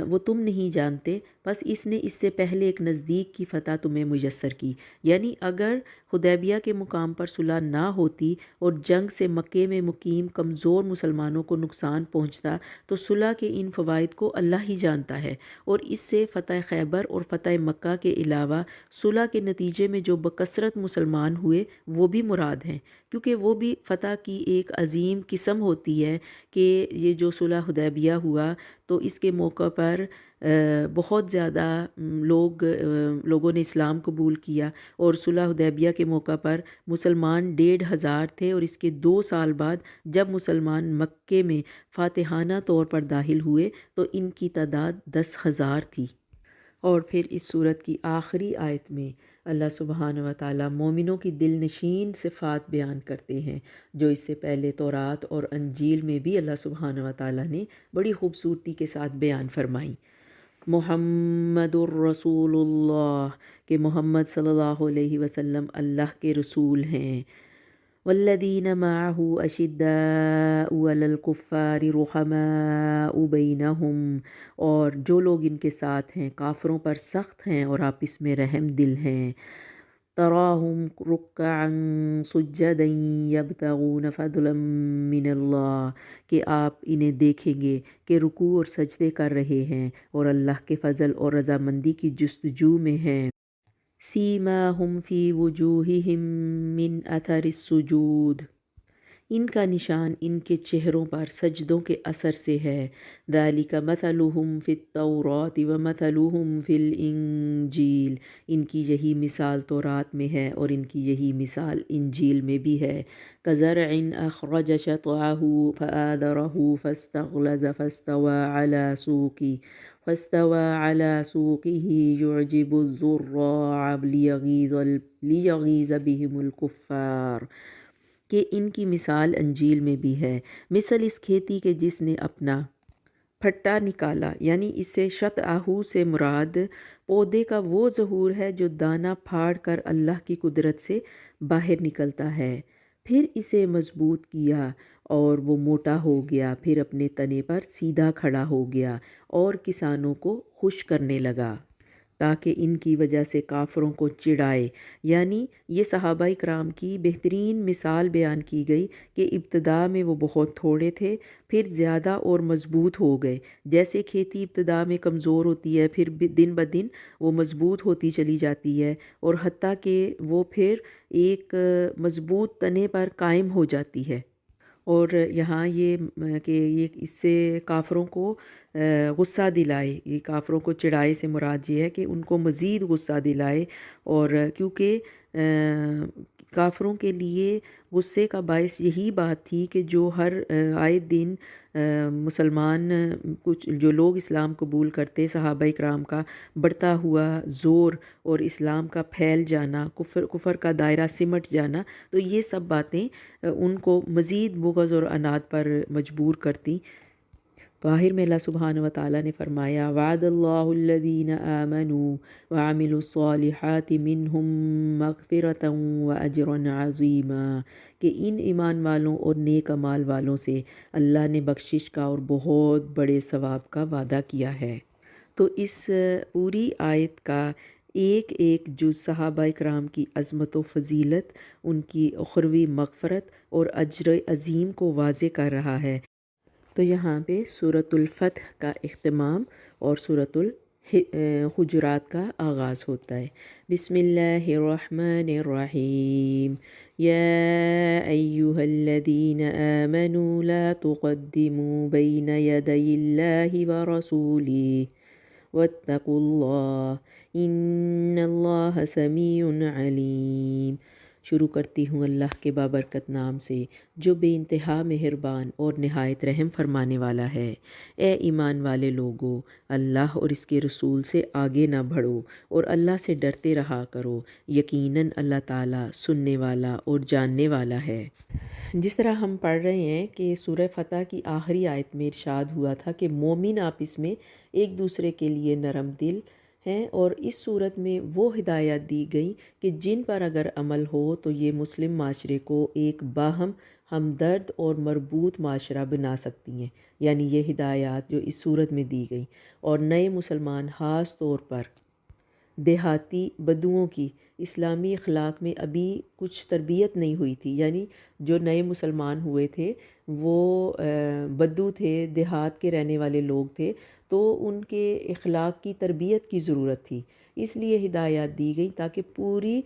وہ تم نہیں جانتے، بس اس نے اس سے پہلے ایک نزدیک کی فتح تمہیں میسر کی۔ یعنی اگر حدیبیہ کے مقام پر صلح نہ ہوتی اور جنگ سے مکے میں مقیم کمزور مسلمانوں کو نقصان پہنچتا تو صلح کے ان فوائد کو اللہ ہی جانتا ہے، اور اس سے فتح خیبر اور فتح مکہ کے علاوہ صلح کے نتیجے میں جو بکثرت مسلمان ہوئے وہ بھی مراد ہیں، کیونکہ وہ بھی فتح کی ایک عظیم قسم ہوتی ہے کہ یہ جو صلح حدیبیہ ہوا تو اس کے موقع پر بہت زیادہ لوگوں نے اسلام قبول کیا، اور صلح حدیبیہ کے موقع پر مسلمان 1,500 تھے، اور اس کے 2 سال بعد جب مسلمان مکے میں فاتحانہ طور پر داخل ہوئے تو ان کی تعداد 10,000 تھی۔ اور پھر اس سورت کی آخری آیت میں اللہ سبحانہ و تعالیٰ مومنوں کی دل نشین صفات بیان کرتے ہیں جو اس سے پہلے تورات اور انجیل میں بھی اللہ سبحانہ و تعالیٰ نے بڑی خوبصورتی کے ساتھ بیان فرمائی۔ محمد الرسول اللہ، کہ محمد صلی اللہ علیہ وسلم اللہ کے رسول ہیں۔ والذین معہ اشداء علی الکفار رحماء بینہم، اور جو لوگ ان کے ساتھ ہیں کافروں پر سخت ہیں اور آپس میں رحم دل ہیں۔ تراہم رکعا سجدا یبتغون فضلا من اللہ، کہ آپ انہیں دیکھیں گے کہ رکوع اور سجدے کر رہے ہیں اور اللہ کے فضل اور رضامندی کی جستجو میں ہیں۔ سیماہم فی وجوہہم من اثر السجود، ان کا نشان ان کے چہروں پر سجدوں کے اثر سے ہے۔ ذالک مثلہم فی التوراۃ ومثلہم فی الانجیل، ان کی یہی مثال تورات میں ہے اور ان کی یہی مثال انجیل میں بھی ہے۔ کزرع اخرج شطأہ فآذرہ فاستغلظ فاستوى على سوقه يعجب الزراع ليغيظ بهم الكفار، کہ ان کی مثال انجیل میں بھی ہے، مثل اس کھیتی کے جس نے اپنا پھٹا نکالا، یعنی اس سے شطأہ سے مراد پودے کا وہ ظہور ہے جو دانہ پھاڑ کر اللہ کی قدرت سے باہر نکلتا ہے، پھر اسے مضبوط کیا اور وہ موٹا ہو گیا، پھر اپنے تنے پر سیدھا کھڑا ہو گیا اور کسانوں کو خوش کرنے لگا تاکہ ان کی وجہ سے کافروں کو چڑھائے۔ یعنی یہ صحابہ اکرام کی بہترین مثال بیان کی گئی کہ ابتدا میں وہ بہت تھوڑے تھے، پھر زیادہ اور مضبوط ہو گئے۔ جیسے کھیتی ابتدا میں کمزور ہوتی ہے، پھر دن بدن وہ مضبوط ہوتی چلی جاتی ہے، اور حتیٰ کہ وہ پھر ایک مضبوط تنے پر قائم ہو جاتی ہے۔ اور یہاں یہ کہ یہ اس سے کافروں کو غصہ دلائے، یہ کافروں کو چڑھائے سے مراد یہ ہے کہ ان کو مزید غصہ دلائے، اور کیونکہ کافروں کے لیے غصے کا باعث یہی بات تھی کہ جو ہر آئے دن مسلمان کچھ جو لوگ اسلام قبول کرتے، صحابہ کرام کا بڑھتا ہوا زور اور اسلام کا پھیل جانا، کفر کا دائرہ سمٹ جانا، تو یہ سب باتیں ان کو مزید بغض اور عناد پر مجبور کرتی۔ تو آخر میں اللہ سبحانہ و تعالیٰ نے فرمایا وعد اللہ الذین آمنوا وعملوا الصالحات منہم مغفرۃ واجرا عظیما، کہ ان ایمان والوں اور نیک اعمال والوں سے اللہ نے بخشش کا اور بہت بڑے ثواب کا وعدہ کیا ہے۔ تو اس پوری آیت کا ایک ایک جز صحابہ کرام کی عظمت و فضیلت، ان کی اخروی مغفرت اور اجر عظیم کو واضح کر رہا ہے۔ تو یہاں پہ سورۃ الفتح کا اختتام اور سورۃ الحجرات کا آغاز ہوتا ہے۔ بسم اللہ الرحمن الرحیم، یا ایہا الذین آمنوا لا تقدموا بین یدی اللہ ورسولہ واتقوا اللہ ان اللہ سمیع علیم۔ شروع کرتی ہوں اللہ کے بابرکت نام سے جو بے انتہا مہربان اور نہایت رحم فرمانے والا ہے۔ اے ایمان والے لوگو، اللہ اور اس کے رسول سے آگے نہ بڑھو اور اللہ سے ڈرتے رہا کرو، یقیناً اللہ تعالیٰ سننے والا اور جاننے والا ہے۔ جس طرح ہم پڑھ رہے ہیں کہ سورہ فتح کی آخری آیت میں ارشاد ہوا تھا کہ مومن آپس میں ایک دوسرے کے لیے نرم دل ہیں، اور اس صورت میں وہ ہدایات دی گئی کہ جن پر اگر عمل ہو تو یہ مسلم معاشرے کو ایک باہم ہمدرد اور مربوط معاشرہ بنا سکتی ہیں۔ یعنی یہ ہدایات جو اس صورت میں دی گئی، اور نئے مسلمان خاص طور پر دیہاتی بدوؤں کی اسلامی اخلاق میں ابھی کچھ تربیت نہیں ہوئی تھی، یعنی جو نئے مسلمان ہوئے تھے وہ بدو تھے، دیہات کے رہنے والے لوگ تھے، تو ان کے اخلاق کی تربیت کی ضرورت تھی، اس لیے ہدایات دی گئی تاکہ پوری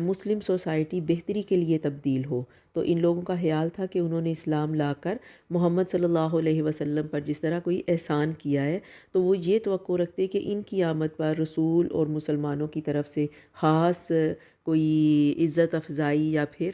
مسلم سوسائٹی بہتری کے لیے تبدیل ہو۔ تو ان لوگوں کا خیال تھا کہ انہوں نے اسلام لا کر محمد صلی اللہ علیہ وسلم پر جس طرح کوئی احسان کیا ہے، تو وہ یہ توقع رکھتے کہ ان کی آمد پر رسول اور مسلمانوں کی طرف سے خاص کوئی عزت افزائی یا پھر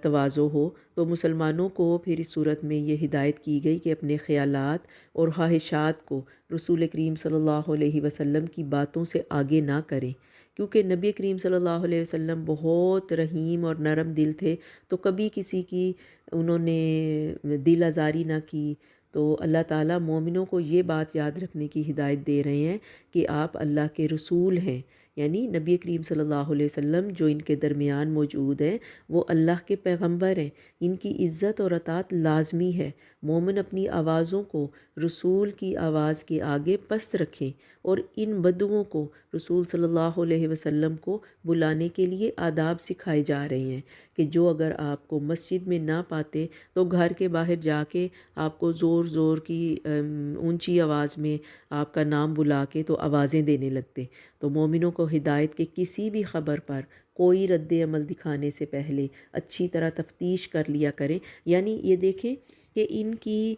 تواضع ہو۔ تو مسلمانوں کو پھر اس صورت میں یہ ہدایت کی گئی کہ اپنے خیالات اور خواہشات کو رسول کریم صلی اللہ علیہ وسلم کی باتوں سے آگے نہ کریں، کیونکہ نبی کریم صلی اللہ علیہ وسلم بہت رحیم اور نرم دل تھے، تو کبھی کسی کی انہوں نے دل آزاری نہ کی۔ تو اللہ تعالیٰ مومنوں کو یہ بات یاد رکھنے کی ہدایت دے رہے ہیں کہ آپ اللہ کے رسول ہیں، یعنی نبی کریم صلی اللہ علیہ وسلم جو ان کے درمیان موجود ہیں وہ اللہ کے پیغمبر ہیں، ان کی عزت اور اطاعت لازمی ہے۔ مومن اپنی آوازوں کو رسول کی آواز کے آگے پست رکھیں، اور ان بدوؤں کو رسول صلی اللہ علیہ وسلم کو بلانے کے لیے آداب سکھائے جا رہے ہیں کہ جو اگر آپ کو مسجد میں نہ پاتے تو گھر کے باہر جا کے آپ کو زور زور کی اونچی آواز میں آپ کا نام بلا کے تو آوازیں دینے لگتے۔ تو مومنوں کو ہدایت کے کسی بھی خبر پر کوئی رد عمل دکھانے سے پہلے اچھی طرح تفتیش کر لیا کریں۔ یعنی یہ دیکھیں کہ ان کی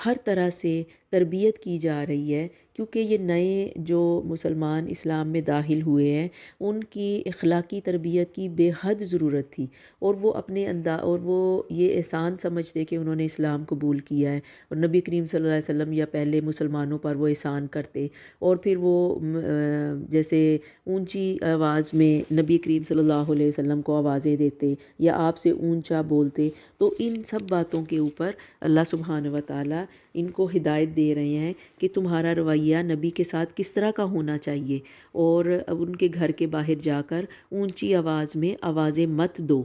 ہر طرح سے تربیت کی جا رہی ہے، کیونکہ یہ نئے جو مسلمان اسلام میں داخل ہوئے ہیں ان کی اخلاقی تربیت کی بے حد ضرورت تھی، اور وہ اپنے اور وہ یہ احسان سمجھتے کہ انہوں نے اسلام قبول کیا ہے، اور نبی کریم صلی اللہ علیہ وسلم یا پہلے مسلمانوں پر وہ احسان کرتے، اور پھر وہ جیسے اونچی آواز میں نبی کریم صلی اللہ علیہ وسلم کو آوازیں دیتے یا آپ سے اونچا بولتے۔ تو ان سب باتوں کے اوپر اللہ سبحانہ و تعالیٰ ان کو ہدایت دے رہے ہیں کہ تمہارا رویہ نبی کے ساتھ کس طرح کا ہونا چاہیے، اور ان کے گھر کے باہر جا کر اونچی آواز میں آوازیں مت دو،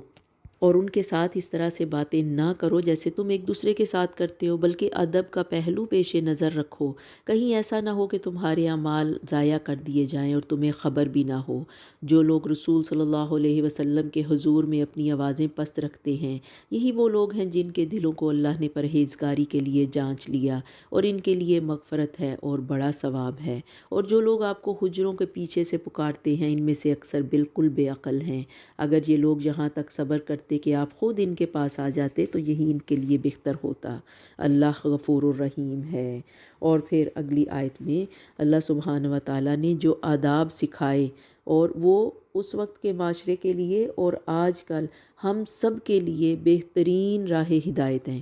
اور ان کے ساتھ اس طرح سے باتیں نہ کرو جیسے تم ایک دوسرے کے ساتھ کرتے ہو، بلکہ ادب کا پہلو پیش نظر رکھو، کہیں ایسا نہ ہو کہ تمہارے اعمال ضائع کر دیے جائیں اور تمہیں خبر بھی نہ ہو۔ جو لوگ رسول صلی اللہ علیہ وسلم کے حضور میں اپنی آوازیں پست رکھتے ہیں، یہی وہ لوگ ہیں جن کے دلوں کو اللہ نے پرہیزگاری کے لیے جانچ لیا، اور ان کے لیے مغفرت ہے اور بڑا ثواب ہے۔ اور جو لوگ آپ کو حجروں کے پیچھے سے پکارتے ہیں ان میں سے اکثر بالکل بے عقل ہیں، اگر یہ لوگ یہاں تک صبر کرتے کہ آپ خود ان کے پاس آ جاتے تو یہی ان کے لیے بہتر ہوتا۔ اللہ غفور الرحیم ہے۔ اور پھر اگلی آیت میں اللہ سبحانہ و تعالیٰ نے جو آداب سکھائے اور وہ اس وقت کے معاشرے کے لیے اور آج کل ہم سب کے لیے بہترین راہ ہدایت ہیں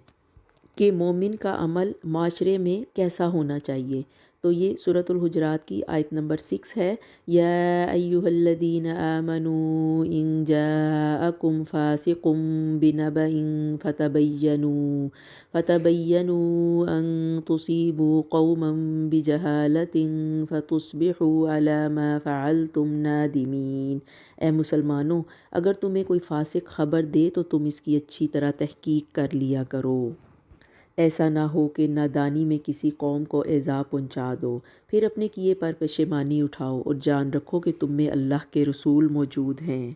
کہ مومن کا عمل معاشرے میں کیسا ہونا چاہیے۔ تو یہ سورۃ الحجرات کی آیت نمبر 6 ہے۔ یا ایھا الذین آمنوا ان جاءکم فاسق بنبأ فتبینوا ان تصیبوا قوما بجہالۃ فتصبحوا علی ما فعلتم نادمین۔ اے مسلمانوں، اگر تمہیں کوئی فاسق خبر دے تو تم اس کی اچھی طرح تحقیق کر لیا کرو، ایسا نہ ہو کہ نادانی میں کسی قوم کو ایذا پہنچا دو۔ پھر اپنے کیے پر پشیمانی اٹھاؤ اور جان رکھو کہ تم میں اللہ کے رسول موجود ہیں۔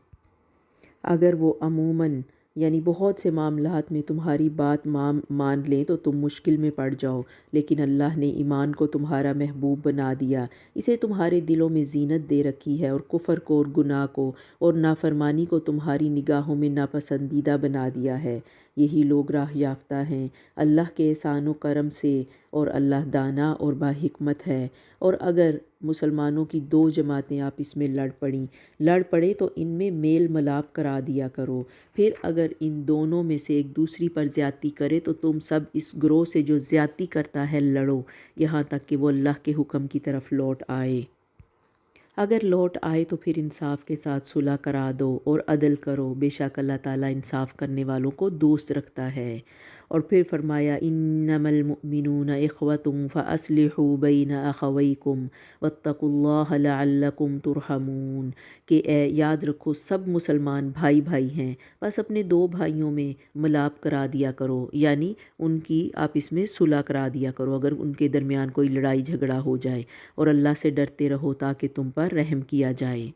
اگر وہ عموماً یعنی بہت سے معاملات میں تمہاری بات مان لیں تو تم مشکل میں پڑ جاؤ، لیکن اللہ نے ایمان کو تمہارا محبوب بنا دیا، اسے تمہارے دلوں میں زینت دے رکھی ہے، اور کفر کو اور گناہ کو اور نافرمانی کو تمہاری نگاہوں میں ناپسندیدہ بنا دیا ہے۔ یہی لوگ راہ یافتہ ہیں اللہ کے احسان و کرم سے، اور اللہ دانا اور باحکمت ہے۔ اور اگر مسلمانوں کی دو جماعتیں آپس میں لڑ پڑے تو ان میں میل ملاپ کرا دیا کرو، پھر اگر ان دونوں میں سے ایک دوسری پر زیادتی کرے تو تم سب اس گروہ سے جو زیادتی کرتا ہے لڑو، یہاں تک کہ وہ اللہ کے حکم کی طرف لوٹ آئے۔ اگر لوٹ آئے تو پھر انصاف کے ساتھ صلح کرا دو اور عدل کرو، بے شک اللہ تعالیٰ انصاف کرنے والوں کو دوست رکھتا ہے۔ اور پھر فرمایا انما المؤمنون اخوۃ فاصلحوا بین اخویکم واتقوا اللہ لعلکم ترحمون، کہ یاد رکھو سب مسلمان بھائی بھائی ہیں، بس اپنے دو بھائیوں میں ملاپ کرا دیا کرو، یعنی ان کی آپس میں صلح کرا دیا کرو اگر ان کے درمیان کوئی لڑائی جھگڑا ہو جائے، اور اللہ سے ڈرتے رہو تاکہ تم پر رحم کیا جائے۔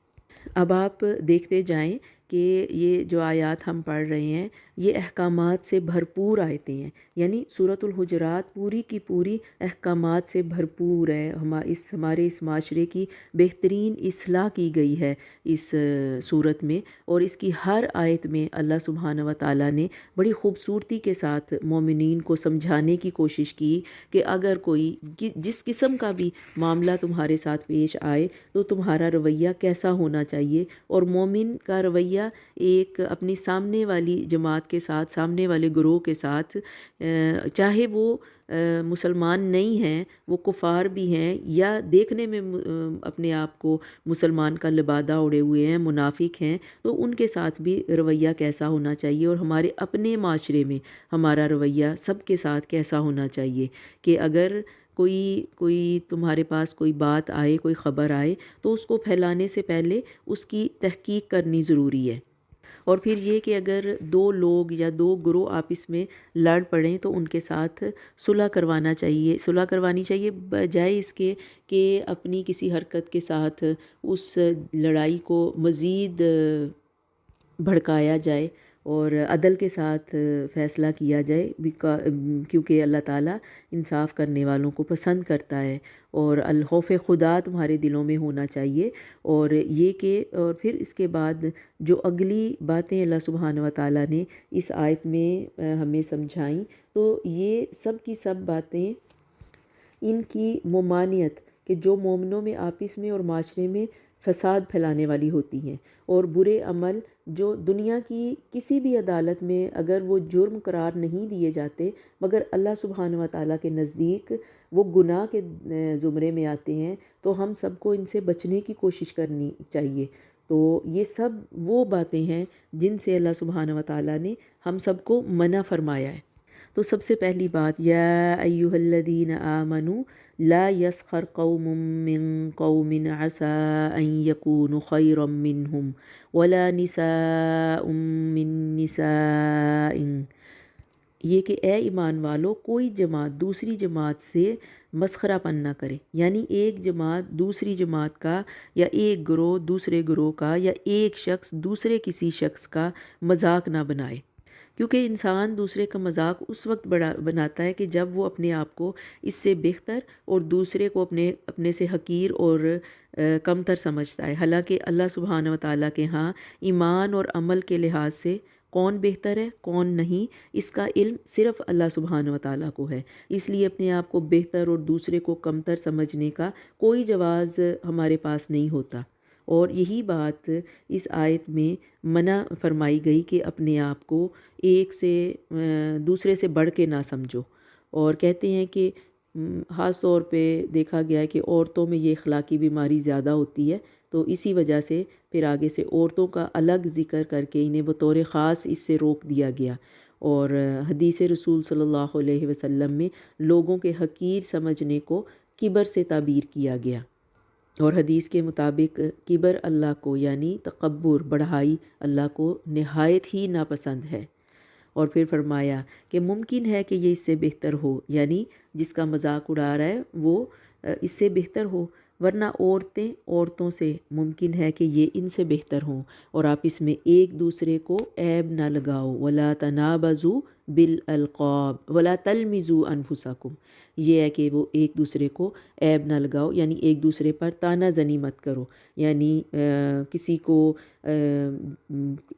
اب آپ دیکھتے جائیں کہ یہ جو آیات ہم پڑھ رہے ہیں یہ احکامات سے بھرپور آیتیں ہیں، یعنی سورۃ الحجرات پوری کی پوری احکامات سے بھرپور ہے۔ ہمارے اس معاشرے کی بہترین اصلاح کی گئی ہے اس سورت میں، اور اس کی ہر آیت میں اللہ سبحانہ و تعالیٰ نے بڑی خوبصورتی کے ساتھ مومنین کو سمجھانے کی کوشش کی کہ اگر کوئی جس قسم کا بھی معاملہ تمہارے ساتھ پیش آئے تو تمہارا رویہ کیسا ہونا چاہیے، اور مومن کا رویہ ایک اپنی سامنے والی جماعت کے ساتھ، سامنے والے گروہ کے ساتھ، چاہے وہ مسلمان نہیں ہیں، وہ کفار بھی ہیں یا دیکھنے میں اپنے آپ کو مسلمان کا لبادہ اڑے ہوئے ہیں، منافق ہیں، تو ان کے ساتھ بھی رویہ کیسا ہونا چاہیے، اور ہمارے اپنے معاشرے میں ہمارا رویہ سب کے ساتھ کیسا ہونا چاہیے کہ اگر کوئی تمہارے پاس کوئی بات آئے، کوئی خبر آئے تو اس کو پھیلانے سے پہلے اس کی تحقیق کرنی ضروری ہے۔ اور پھر یہ کہ اگر دو لوگ یا دو گروہ آپس میں لڑ پڑیں تو ان کے ساتھ صلح کروانی چاہیے، بجائے اس کے کہ اپنی کسی حرکت کے ساتھ اس لڑائی کو مزید بھڑکایا جائے اور عدل کے ساتھ فیصلہ کیا جائے، کیونکہ اللہ تعالیٰ انصاف کرنے والوں کو پسند کرتا ہے، اور الخوف خدا تمہارے دلوں میں ہونا چاہیے۔ اور یہ کہ اور پھر اس کے بعد جو اگلی باتیں اللہ سبحانہ و تعالیٰ نے اس آیت میں ہمیں سمجھائیں، تو یہ سب کی سب باتیں ان کی ممانعت کہ جو مومنوں میں آپس میں اور معاشرے میں فساد پھیلانے والی ہوتی ہیں، اور برے عمل جو دنیا کی کسی بھی عدالت میں اگر وہ جرم قرار نہیں دیے جاتے مگر اللہ سبحانہ و تعالیٰ کے نزدیک وہ گناہ کے زمرے میں آتے ہیں، تو ہم سب کو ان سے بچنے کی کوشش کرنی چاہیے۔ تو یہ سب وہ باتیں ہیں جن سے اللہ سبحانہ و تعالیٰ نے ہم سب کو منع فرمایا ہے۔ تو سب سے پہلی بات، یا ایھا الذین آمنوا لا یسخر قوم من قوم عسى ان یکونوا خیرا منہم ولا نساء من نساء، یہ کہ اے ایمان والو کوئی جماعت دوسری جماعت سے مسخرہ پن نہ کرے، یعنی ایک جماعت دوسری جماعت کا، یا ایک گروہ دوسرے گروہ کا، یا ایک شخص دوسرے کسی شخص کا مذاق نہ بنائے، کیونکہ انسان دوسرے کا مذاق اس وقت بناتا ہے کہ جب وہ اپنے آپ کو اس سے بہتر اور دوسرے کو اپنے سے حقیر اور کمتر سمجھتا ہے، حالانکہ اللہ سبحانہ و تعالیٰ کے ہاں ایمان اور عمل کے لحاظ سے کون بہتر ہے کون نہیں، اس کا علم صرف اللہ سبحانہ و تعالیٰ کو ہے، اس لیے اپنے آپ کو بہتر اور دوسرے کو کمتر سمجھنے کا کوئی جواز ہمارے پاس نہیں ہوتا۔ اور یہی بات اس آیت میں منع فرمائی گئی کہ اپنے آپ کو ایک سے دوسرے سے بڑھ کے نہ سمجھو، اور کہتے ہیں کہ خاص طور پہ دیکھا گیا ہے کہ عورتوں میں یہ اخلاقی بیماری زیادہ ہوتی ہے، تو اسی وجہ سے پھر آگے سے عورتوں کا الگ ذکر کر کے انہیں بطور خاص اس سے روک دیا گیا، اور حدیث رسول صلی اللہ علیہ وسلم میں لوگوں کے حقیر سمجھنے کو کبر سے تعبیر کیا گیا، اور حدیث کے مطابق کبر اللہ کو یعنی تکبر بڑھائی اللہ کو نہایت ہی ناپسند ہے۔ اور پھر فرمایا کہ ممکن ہے کہ یہ اس سے بہتر ہو، یعنی جس کا مذاق اڑا رہا ہے وہ اس سے بہتر ہو، ورنہ عورتیں عورتوں سے ممکن ہے کہ یہ ان سے بہتر ہوں، اور آپ اس میں ایک دوسرے کو عیب نہ لگاؤ، ولا تنابزوا بالالقاب ولا تلمزوا انفسکم، یہ ہے کہ وہ ایک دوسرے کو عیب نہ لگاؤ، یعنی ایک دوسرے پر طعنہ زنی مت کرو، یعنی کسی کو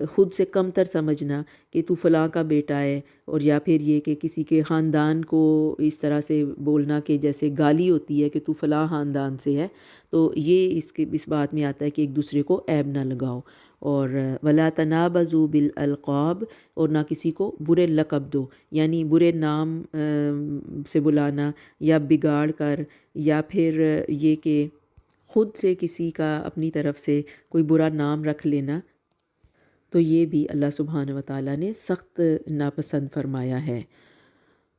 خود سے کمتر سمجھنا کہ تو فلاں کا بیٹا ہے، اور یا پھر یہ کہ کسی کے خاندان کو اس طرح سے بولنا کہ جیسے گالی ہوتی ہے کہ تو فلاں خاندان سے ہے، تو یہ اس بات میں آتا ہے کہ ایک دوسرے کو عیب نہ لگاؤ، اور ولا تنابزوا بالالقاب، اور نہ کسی کو برے لقب دو، یعنی برے نام سے بلانا یا بگاڑ کر، یا پھر یہ کہ خود سے کسی کا اپنی طرف سے کوئی برا نام رکھ لینا، تو یہ بھی اللہ سبحانہ و تعالیٰ نے سخت ناپسند فرمایا ہے۔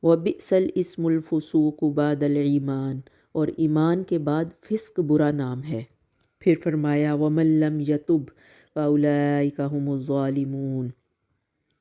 وَبِئْسَ الْإِسْمُ الْفُسُوقُ بَعْدَ الْإِيمَانِ، اور ایمان کے بعد فسق برا نام ہے۔ پھر فرمایا وَمَن لَّمْ يَتُبْ فَأُولَٰئِكَ هُمُ الظَّالِمُونَ،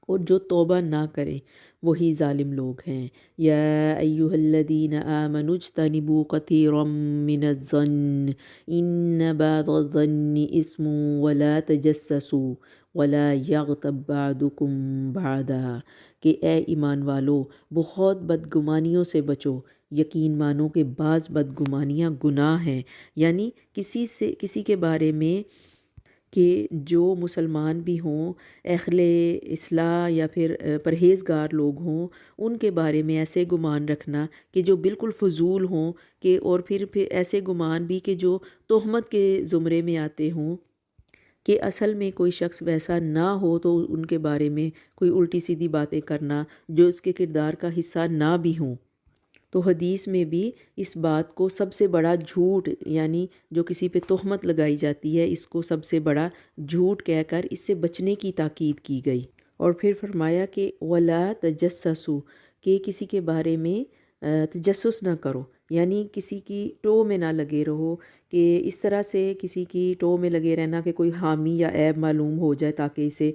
اور جو توبہ نہ کرے وہی ظالم لوگ ہیں۔ یا ایہا الذین آمنوا اجتنبوا کثیرا من الظن ان بعض الظن اسم ولا تجسسوا ولا یغتب بعضکم بعضا، کہ اے ایمان والو بہت بدگمانیوں سے بچو، یقین مانو کہ بعض بدگمانیاں گناہ ہیں، یعنی کسی کے بارے میں کہ جو مسلمان بھی ہوں، اہل اصلاح یا پھر پرہیزگار لوگ ہوں، ان کے بارے میں ایسے گمان رکھنا کہ جو بالکل فضول ہوں، کہ اور پھر ایسے گمان بھی کہ جو تہمت کے زمرے میں آتے ہوں، کہ اصل میں کوئی شخص ویسا نہ ہو تو ان کے بارے میں کوئی الٹی سیدھی باتیں کرنا جو اس کے کردار کا حصہ نہ بھی ہوں۔ تو حدیث میں بھی اس بات کو سب سے بڑا جھوٹ، یعنی جو کسی پہ تہمت لگائی جاتی ہے، اس کو سب سے بڑا جھوٹ کہہ کر اس سے بچنے کی تاکید کی گئی، اور پھر فرمایا کہ ولا تجسسوا، کہ کسی کے بارے میں تجسس نہ کرو، یعنی کسی کی ٹو میں نہ لگے رہو، کہ اس طرح سے کسی کی ٹو میں لگے رہنا کہ کوئی خامی یا عیب معلوم ہو جائے تاکہ اسے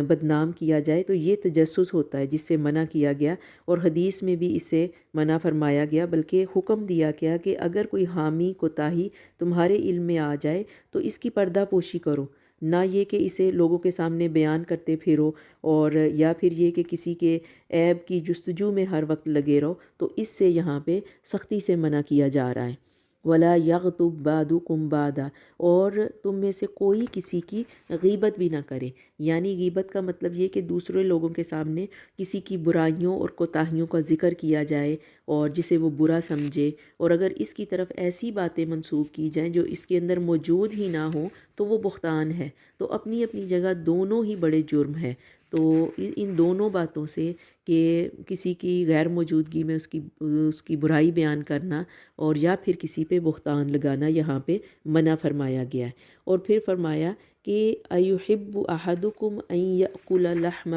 بدنام کیا جائے، تو یہ تجسس ہوتا ہے جس سے منع کیا گیا، اور حدیث میں بھی اسے منع فرمایا گیا، بلکہ حکم دیا گیا کہ اگر کوئی خامی کوتاہی تمہارے علم میں آ جائے تو اس کی پردہ پوشی کرو، نہ یہ کہ اسے لوگوں کے سامنے بیان کرتے پھرو، اور یا پھر یہ کہ کسی کے عیب کی جستجو میں ہر وقت لگے رہو، تو اس سے یہاں پہ سختی سے منع کیا جا رہا ہے۔ ولا یغتب بعضکم بعضا، اور تم میں سے کوئی کسی کی غیبت بھی نہ کرے، یعنی غیبت کا مطلب یہ کہ دوسرے لوگوں کے سامنے کسی کی برائیوں اور کوتاہیوں کا ذکر کیا جائے اور جسے وہ برا سمجھے، اور اگر اس کی طرف ایسی باتیں منسوب کی جائیں جو اس کے اندر موجود ہی نہ ہوں تو وہ بہتان ہے۔ تو اپنی اپنی جگہ دونوں ہی بڑے جرم ہے، تو ان دونوں باتوں سے کہ کسی کی غیر موجودگی میں اس کی برائی بیان کرنا اور یا پھر کسی پہ بہتان لگانا یہاں پہ منع فرمایا گیا ہے۔ اور پھر فرمایا کہ ایحب احدکم ان یأکل لحم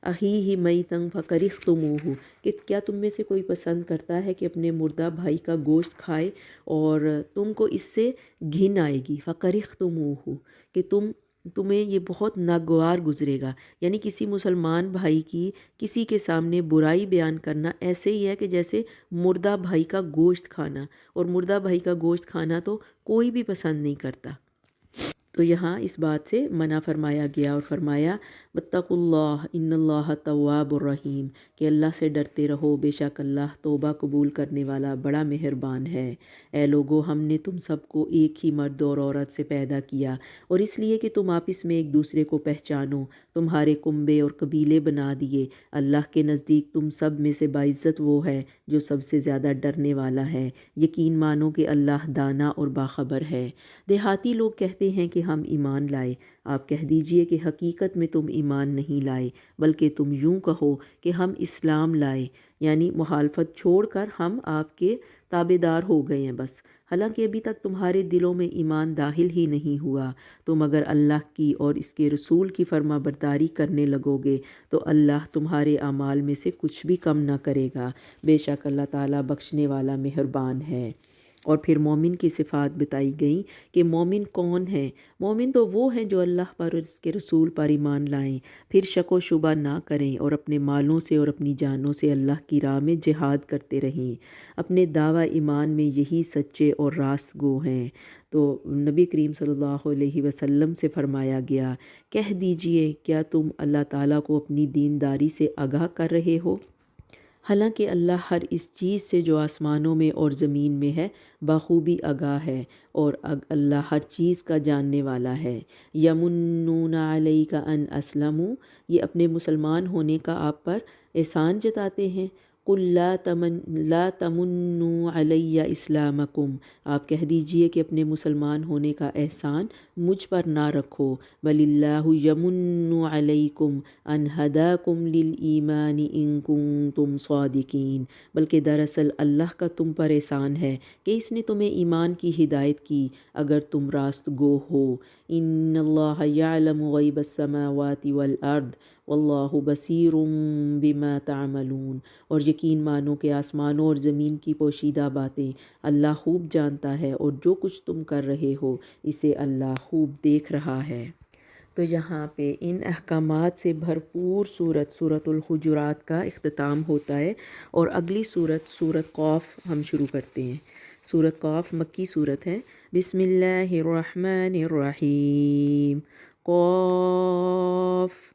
اخیہ میتا فکرہتموہ، کہ کیا تم میں سے کوئی پسند کرتا ہے کہ اپنے مردہ بھائی کا گوشت کھائے اور تم کو اس سے گھن آئے گی، فکرہتموہ، کہ تمہیں یہ بہت ناگوار گزرے گا، یعنی کسی مسلمان بھائی کی کسی کے سامنے برائی بیان کرنا ایسے ہی ہے کہ جیسے مردہ بھائی کا گوشت کھانا، اور مردہ بھائی کا گوشت کھانا تو کوئی بھی پسند نہیں کرتا، تو یہاں اس بات سے منع فرمایا گیا، اور فرمایا واتقوا اللہ ان اللہ تواب الرحیم، کہ اللہ سے ڈرتے رہو، بے شک اللہ توبہ قبول کرنے والا بڑا مہربان ہے۔ اے لوگو، ہم نے تم سب کو ایک ہی مرد اور عورت سے پیدا کیا، اور اس لیے کہ تم آپس میں ایک دوسرے کو پہچانو، تمہارے کنبے اور قبیلے بنا دیے۔ اللہ کے نزدیک تم سب میں سے باعزت وہ ہے جو سب سے زیادہ ڈرنے والا ہے۔ یقین مانو کہ اللہ دانا اور باخبر ہے۔ دیہاتی لوگ کہتے ہیں کہ ہم ایمان لائے۔ آپ کہہ دیجئے کہ حقیقت میں تم ایمان نہیں لائے، بلکہ تم یوں کہو کہ ہم اسلام لائے، یعنی مخالفت چھوڑ کر ہم آپ کے تابع دار ہو گئے ہیں بس، حالانکہ ابھی تک تمہارے دلوں میں ایمان داخل ہی نہیں ہوا۔ تم اگر اللہ کی اور اس کے رسول کی فرما برداری کرنے لگو گے تو اللہ تمہارے اعمال میں سے کچھ بھی کم نہ کرے گا، بے شک اللہ تعالیٰ بخشنے والا مہربان ہے۔ اور پھر مومن کی صفات بتائی گئیں کہ مومن کون ہیں۔ مومن تو وہ ہیں جو اللہ پر اور اس کے رسول پر ایمان لائیں، پھر شک و شبہ نہ کریں اور اپنے مالوں سے اور اپنی جانوں سے اللہ کی راہ میں جہاد کرتے رہیں۔ اپنے دعوی ایمان میں یہی سچے اور راست گو ہیں۔ تو نبی کریم صلی اللہ علیہ وسلم سے فرمایا گیا، کہہ دیجئے کیا تم اللہ تعالیٰ کو اپنی دینداری سے آگاہ کر رہے ہو؟ حالانکہ اللہ ہر اس چیز سے جو آسمانوں میں اور زمین میں ہے بخوبی آگاہ ہے، اور اللہ ہر چیز کا جاننے والا ہے۔ یمنون علیک ان اسلموا، یہ اپنے مسلمان ہونے کا آپ پر احسان جتاتے ہیں۔ قل لا تمنوا علی اسلامکم، آپ کہہ دیجئے کہ اپنے مسلمان ہونے کا احسان مجھ پر نہ رکھو۔ بل اللہ یمن علیکم ان ہداکم للایمان ان کنتم صادقین، بلکہ دراصل اللہ کا تم پر احسان ہے کہ اس نے تمہیں ایمان کی ہدایت کی اگر تم راست گو ہو۔ ان اللہ یعلم غیب السماوات والارض واللہ بصیر بما تعملون، اور یقین مانو کہ آسمانوں اور زمین کی پوشیدہ باتیں اللہ خوب جانتا ہے، اور جو کچھ تم کر رہے ہو اسے اللہ خوب دیکھ رہا ہے۔ تو یہاں پہ ان احکامات سے بھرپور سورۃ الحجرات کا اختتام ہوتا ہے، اور اگلی سورۃ قاف ہم شروع کرتے ہیں۔ سورۃ قاف مکی سورت ہے۔ بسم اللہ الرحمن الرحیم، قاف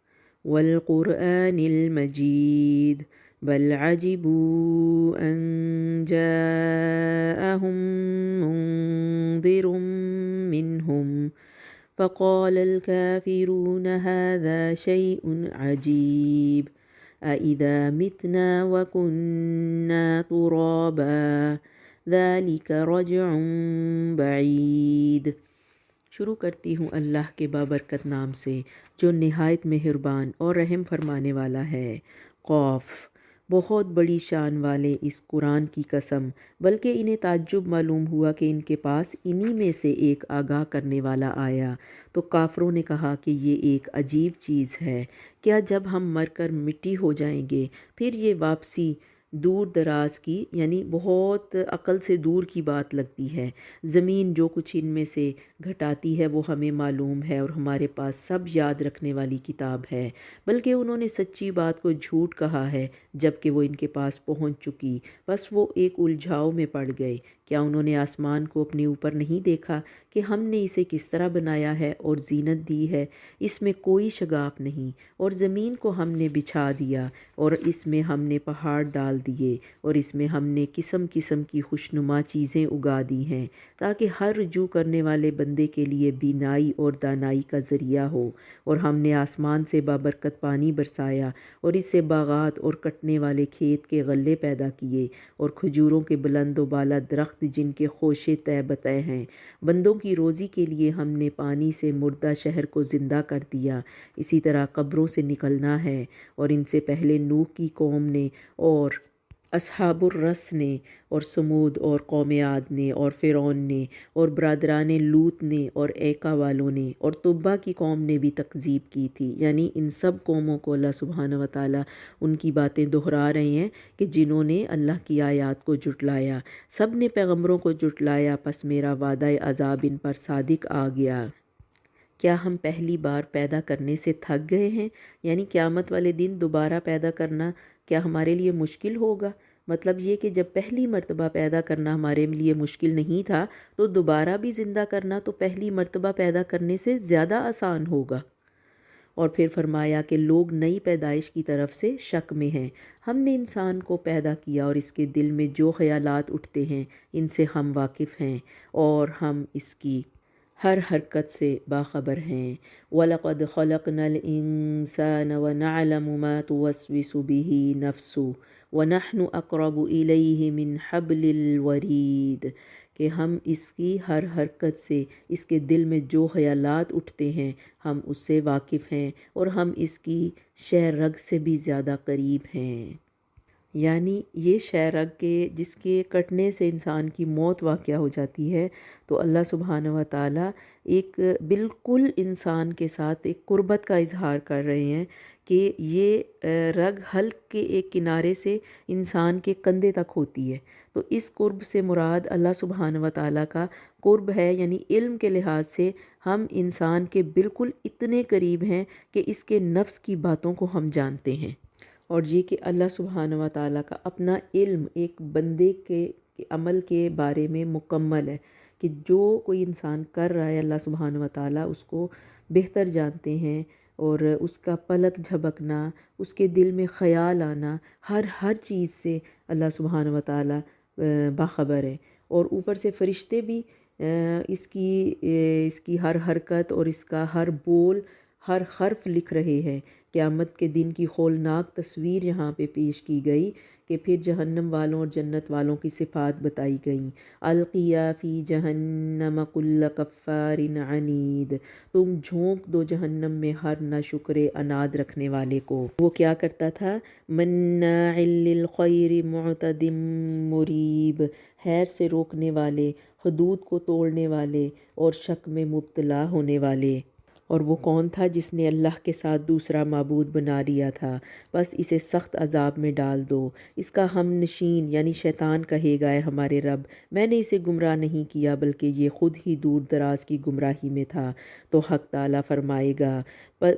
والقرآن المجید بل عجبوا ان جاءهم منذر منهم فقال الكافرون هذا شيء عجيب أإذا متنا وكنا ترابا ذلك رجع بعید۔ شروع کرتی ہوں اللہ کے بابرکت نام سے جو نہایت مہربان اور رحم فرمانے والا ہے۔ قاف، بہت بڑی شان والے اس قرآن کی قسم، بلکہ انہیں تعجب معلوم ہوا کہ ان کے پاس انہی میں سے ایک آگاہ کرنے والا آیا، تو کافروں نے کہا کہ یہ ایک عجیب چیز ہے، کیا جب ہم مر کر مٹی ہو جائیں گے پھر یہ واپسی دور دراز کی، یعنی بہت عقل سے دور کی بات لگتی ہے۔ زمین جو کچھ ان میں سے گھٹاتی ہے وہ ہمیں معلوم ہے، اور ہمارے پاس سب یاد رکھنے والی کتاب ہے، بلکہ انہوں نے سچی بات کو جھوٹ کہا ہے جب کہ وہ ان کے پاس پہنچ چکی، بس وہ ایک الجھاؤ میں پڑ گئے۔ کیا انہوں نے آسمان کو اپنے اوپر نہیں دیکھا کہ ہم نے اسے کس طرح بنایا ہے اور زینت دی ہے، اس میں کوئی شگاف نہیں، اور زمین کو ہم نے بچھا دیا اور اس میں ہم نے پہاڑ ڈال دیے، اور اس میں ہم نے قسم قسم کی خوشنما چیزیں اگا دی ہیں تاکہ ہر رجوع کرنے والے بندے کے لیے بینائی اور دانائی کا ذریعہ ہو۔ اور ہم نے آسمان سے بابرکت پانی برسایا اور اس سے باغات اور کٹنے والے کھیت کے غلے پیدا کیے، اور کھجوروں کے بلند و بالا درخت جن کے خوشے طے بتے ہیں۔ بندوں کی روزی کے لیے ہم نے پانی سے مردہ شہر کو زندہ کر دیا، اسی طرح قبروں سے نکلنا ہے۔ اور ان سے پہلے نوح کی قوم نے اور اصحاب الرس نے اور سمود اور قوم عاد نے اور فرعون نے اور برادران لوط نے اور ایکا والوں نے اور تبا کی قوم نے بھی تکذیب کی تھی، یعنی ان سب قوموں کو اللہ سبحانہ و تعالیٰ ان کی باتیں دہرا رہے ہیں کہ جنہوں نے اللہ کی آیات کو جھٹلایا۔ سب نے پیغمبروں کو جھٹلایا، پس میرا وعدہ عذاب ان پر صادق آ گیا۔ کیا ہم پہلی بار پیدا کرنے سے تھک گئے ہیں؟ یعنی قیامت والے دن دوبارہ پیدا کرنا کیا ہمارے لیے مشکل ہوگا؟ مطلب یہ کہ جب پہلی مرتبہ پیدا کرنا ہمارے لیے مشکل نہیں تھا تو دوبارہ بھی زندہ کرنا تو پہلی مرتبہ پیدا کرنے سے زیادہ آسان ہوگا۔ اور پھر فرمایا کہ لوگ نئی پیدائش کی طرف سے شک میں ہیں۔ ہم نے انسان کو پیدا کیا اور اس کے دل میں جو خیالات اٹھتے ہیں ان سے ہم واقف ہیں، اور ہم اس کی ہر حرکت سے باخبر ہیں۔ وَلَقَدْ خَلَقْنَا الْإِنسَانَ وَنَعْلَمُ مَا تُوَسْوِسُ بِهِ نَفْسُهُ وَنَحْنُ أَقْرَبُ إِلَيْهِ مِنْ حَبْلِ الْوَرِيدِ، کہ ہم اس کی ہر حرکت سے، اس کے دل میں جو خیالات اٹھتے ہیں ہم اس سے واقف ہیں، اور ہم اس کی شہ رگ سے بھی زیادہ قریب ہیں۔ یعنی یہ شہ رگ کے جس کے کٹنے سے انسان کی موت واقع ہو جاتی ہے، تو اللہ سبحانہ و تعالیٰ ایک بالکل انسان کے ساتھ ایک قربت کا اظہار کر رہے ہیں کہ یہ رگ حلق کے ایک کنارے سے انسان کے کندھے تک ہوتی ہے۔ تو اس قرب سے مراد اللہ سبحانہ و تعالیٰ کا قرب ہے، یعنی علم کے لحاظ سے ہم انسان کے بالکل اتنے قریب ہیں کہ اس کے نفس کی باتوں کو ہم جانتے ہیں۔ اور یہ کہ اللہ سبحانہ و تعالیٰ کا اپنا علم ایک بندے کے عمل کے بارے میں مکمل ہے، کہ جو کوئی انسان کر رہا ہے اللہ سبحانہ و تعالیٰ اس کو بہتر جانتے ہیں، اور اس کا پلک جھپکنا، اس کے دل میں خیال آنا، ہر چیز سے اللہ سبحانہ و تعالیٰ باخبر ہے۔ اور اوپر سے فرشتے بھی اس کی ہر حرکت اور اس کا ہر بول، ہر حرف لکھ رہے ہیں۔ قیامت کے دن کی ہولناک تصویر یہاں پہ پیش کی گئی کہ پھر جہنم والوں اور جنت والوں کی صفات بتائی گئیں۔ القیا فی جہنم کل کفار عنید، تم جھونک دو جہنم میں ہر ناشکر اناد رکھنے والے کو۔ وہ کیا کرتا تھا؟ مناع للخیر معتد مریب، خیر سے روکنے والے، حدود کو توڑنے والے اور شک میں مبتلا ہونے والے۔ اور وہ کون تھا؟ جس نے اللہ کے ساتھ دوسرا معبود بنا لیا تھا، بس اسے سخت عذاب میں ڈال دو۔ اس کا ہم نشین یعنی شیطان کہے گا، اے ہمارے رب، میں نے اسے گمراہ نہیں کیا بلکہ یہ خود ہی دور دراز کی گمراہی میں تھا۔ تو حق تعالیٰ فرمائے گا،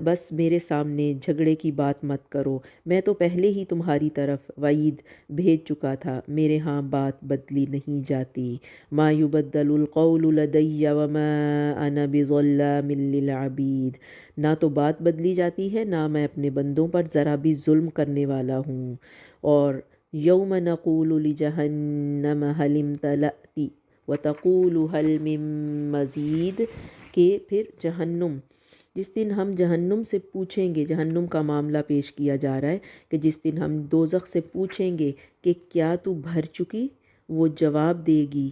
بس میرے سامنے جھگڑے کی بات مت کرو، میں تو پہلے ہی تمہاری طرف وعید بھیج چکا تھا، میرے ہاں بات بدلی نہیں جاتی۔ ما یبدل القول لدی وما انا بظلام للعبید، نہ تو بات بدلی جاتی ہے، نہ میں اپنے بندوں پر ذرا بھی ظلم کرنے والا ہوں۔ اور یوم نقول لجہنم هل امتلأت وتقول هل من مزید، کہ پھر جہنم، جس دن ہم جہنم سے پوچھیں گے، جہنم کا معاملہ پیش کیا جا رہا ہے کہ جس دن ہم دوزخ سے پوچھیں گے کہ کیا تو بھر چکی، وہ جواب دے گی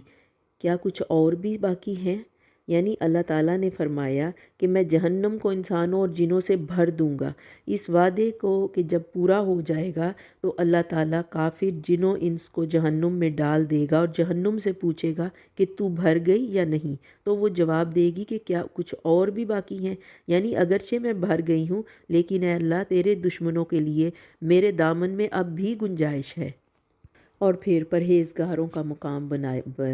کیا کچھ اور بھی باقی ہیں۔ یعنی اللہ تعالیٰ نے فرمایا کہ میں جہنم کو انسانوں اور جنوں سے بھر دوں گا۔ اس وعدے کو کہ جب پورا ہو جائے گا تو اللہ تعالیٰ کافر جنوں انس کو جہنم میں ڈال دے گا، اور جہنم سے پوچھے گا کہ تو بھر گئی یا نہیں، تو وہ جواب دے گی کہ کیا کچھ اور بھی باقی ہیں۔ یعنی اگرچہ میں بھر گئی ہوں، لیکن اے اللہ تیرے دشمنوں کے لیے میرے دامن میں اب بھی گنجائش ہے۔ اور پھر پرہیزگاروں کا مقام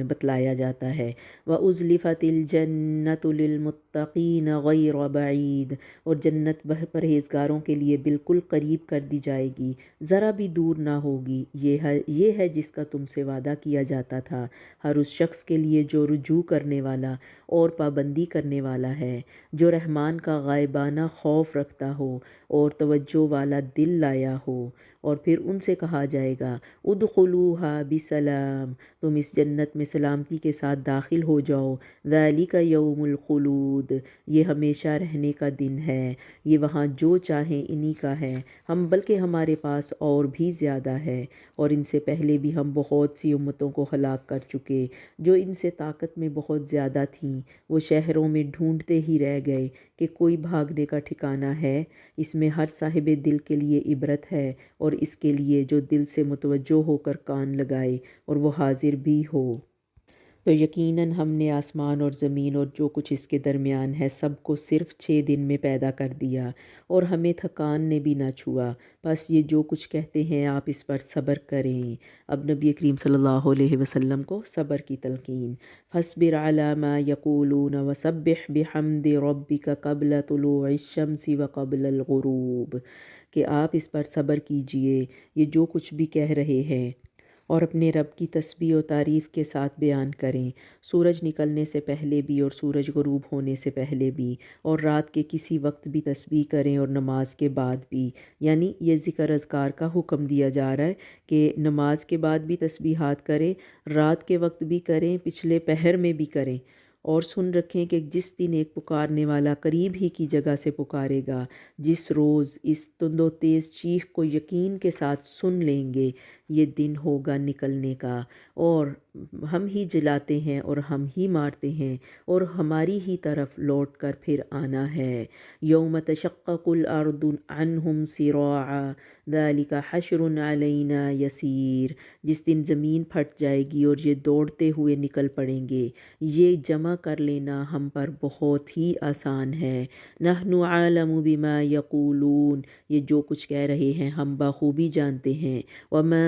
بتلایا جاتا ہے۔ وَأُزْلِفَتِ الْجَنَّةُ لِلْمُتَّقِينَ غَيْرَ بَعِيدٍ، اور جنت پرہیزگاروں کے لیے بالکل قریب کر دی جائے گی، ذرا بھی دور نہ ہوگی۔ یہ ہے جس کا تم سے وعدہ کیا جاتا تھا، ہر اس شخص کے لیے جو رجوع کرنے والا اور پابندی کرنے والا ہے، جو رحمان کا غائبانہ خوف رکھتا ہو اور توجہ والا دل لایا ہو۔ اور پھر ان سے کہا جائے گا ادخلوها بسلام، تم اس جنت میں سلامتی کے ساتھ داخل ہو جاؤ۔ ذالک یوم الخلود، یہ ہمیشہ رہنے کا دن ہے، یہ وہاں جو چاہیں انہی کا ہے، بلکہ ہمارے پاس اور بھی زیادہ ہے، اور ان سے پہلے بھی ہم بہت سی امتوں کو ہلاک کر چکے جو ان سے طاقت میں بہت زیادہ تھیں، وہ شہروں میں ڈھونڈتے ہی رہ گئے کہ کوئی بھاگنے کا ٹھکانہ ہے۔ اس میں ہر صاحب دل کے لیے عبرت ہے، اور اس کے لیے جو دل سے متوجہ ہو کر کان لگائے اور وہ حاضر بھی ہو۔ تو یقیناً ہم نے آسمان اور زمین اور جو کچھ اس کے درمیان ہے سب کو صرف 6 دن میں پیدا کر دیا، اور ہمیں تھکان نے بھی نہ چھوا، بس یہ جو کچھ کہتے ہیں آپ اس پر صبر کریں۔ اب نبی کریم صلی اللہ علیہ وسلم کو صبر کی تلقین۔ فاصبر علی ما یقولون وسبح بحمد ربک قبل طلوع الشمس وقبل الغروب، کہ آپ اس پر صبر کیجئے، یہ جو کچھ بھی کہہ رہے ہیں، اور اپنے رب کی تسبیح و تعریف کے ساتھ بیان کریں، سورج نکلنے سے پہلے بھی اور سورج غروب ہونے سے پہلے بھی، اور رات کے کسی وقت بھی تسبیح کریں اور نماز کے بعد بھی۔ یعنی یہ ذکر اذکار کا حکم دیا جا رہا ہے کہ نماز کے بعد بھی تسبیحات کریں، رات کے وقت بھی کریں، پچھلے پہر میں بھی کریں، اور سن رکھیں کہ جس دن ایک پکارنے والا قریب ہی کی جگہ سے پکارے گا، جس روز اس تند و تیز چیخ کو یقین کے ساتھ سن لیں گے، یہ دن ہوگا نکلنے کا، اور ہم ہی جلاتے ہیں اور ہم ہی مارتے ہیں اور ہماری ہی طرف لوٹ کر پھر آنا ہے۔ یوم تشقق الارض عنہم سراعا ذلک حشر علینا یسیر، جس دن زمین پھٹ جائے گی اور یہ دوڑتے ہوئے نکل پڑیں گے، یہ جمع کر لینا ہم پر بہت ہی آسان ہے۔ نحن عالم بما یقولون، یہ جو کچھ کہہ رہے ہیں ہم بخوبی جانتے ہیں۔ وما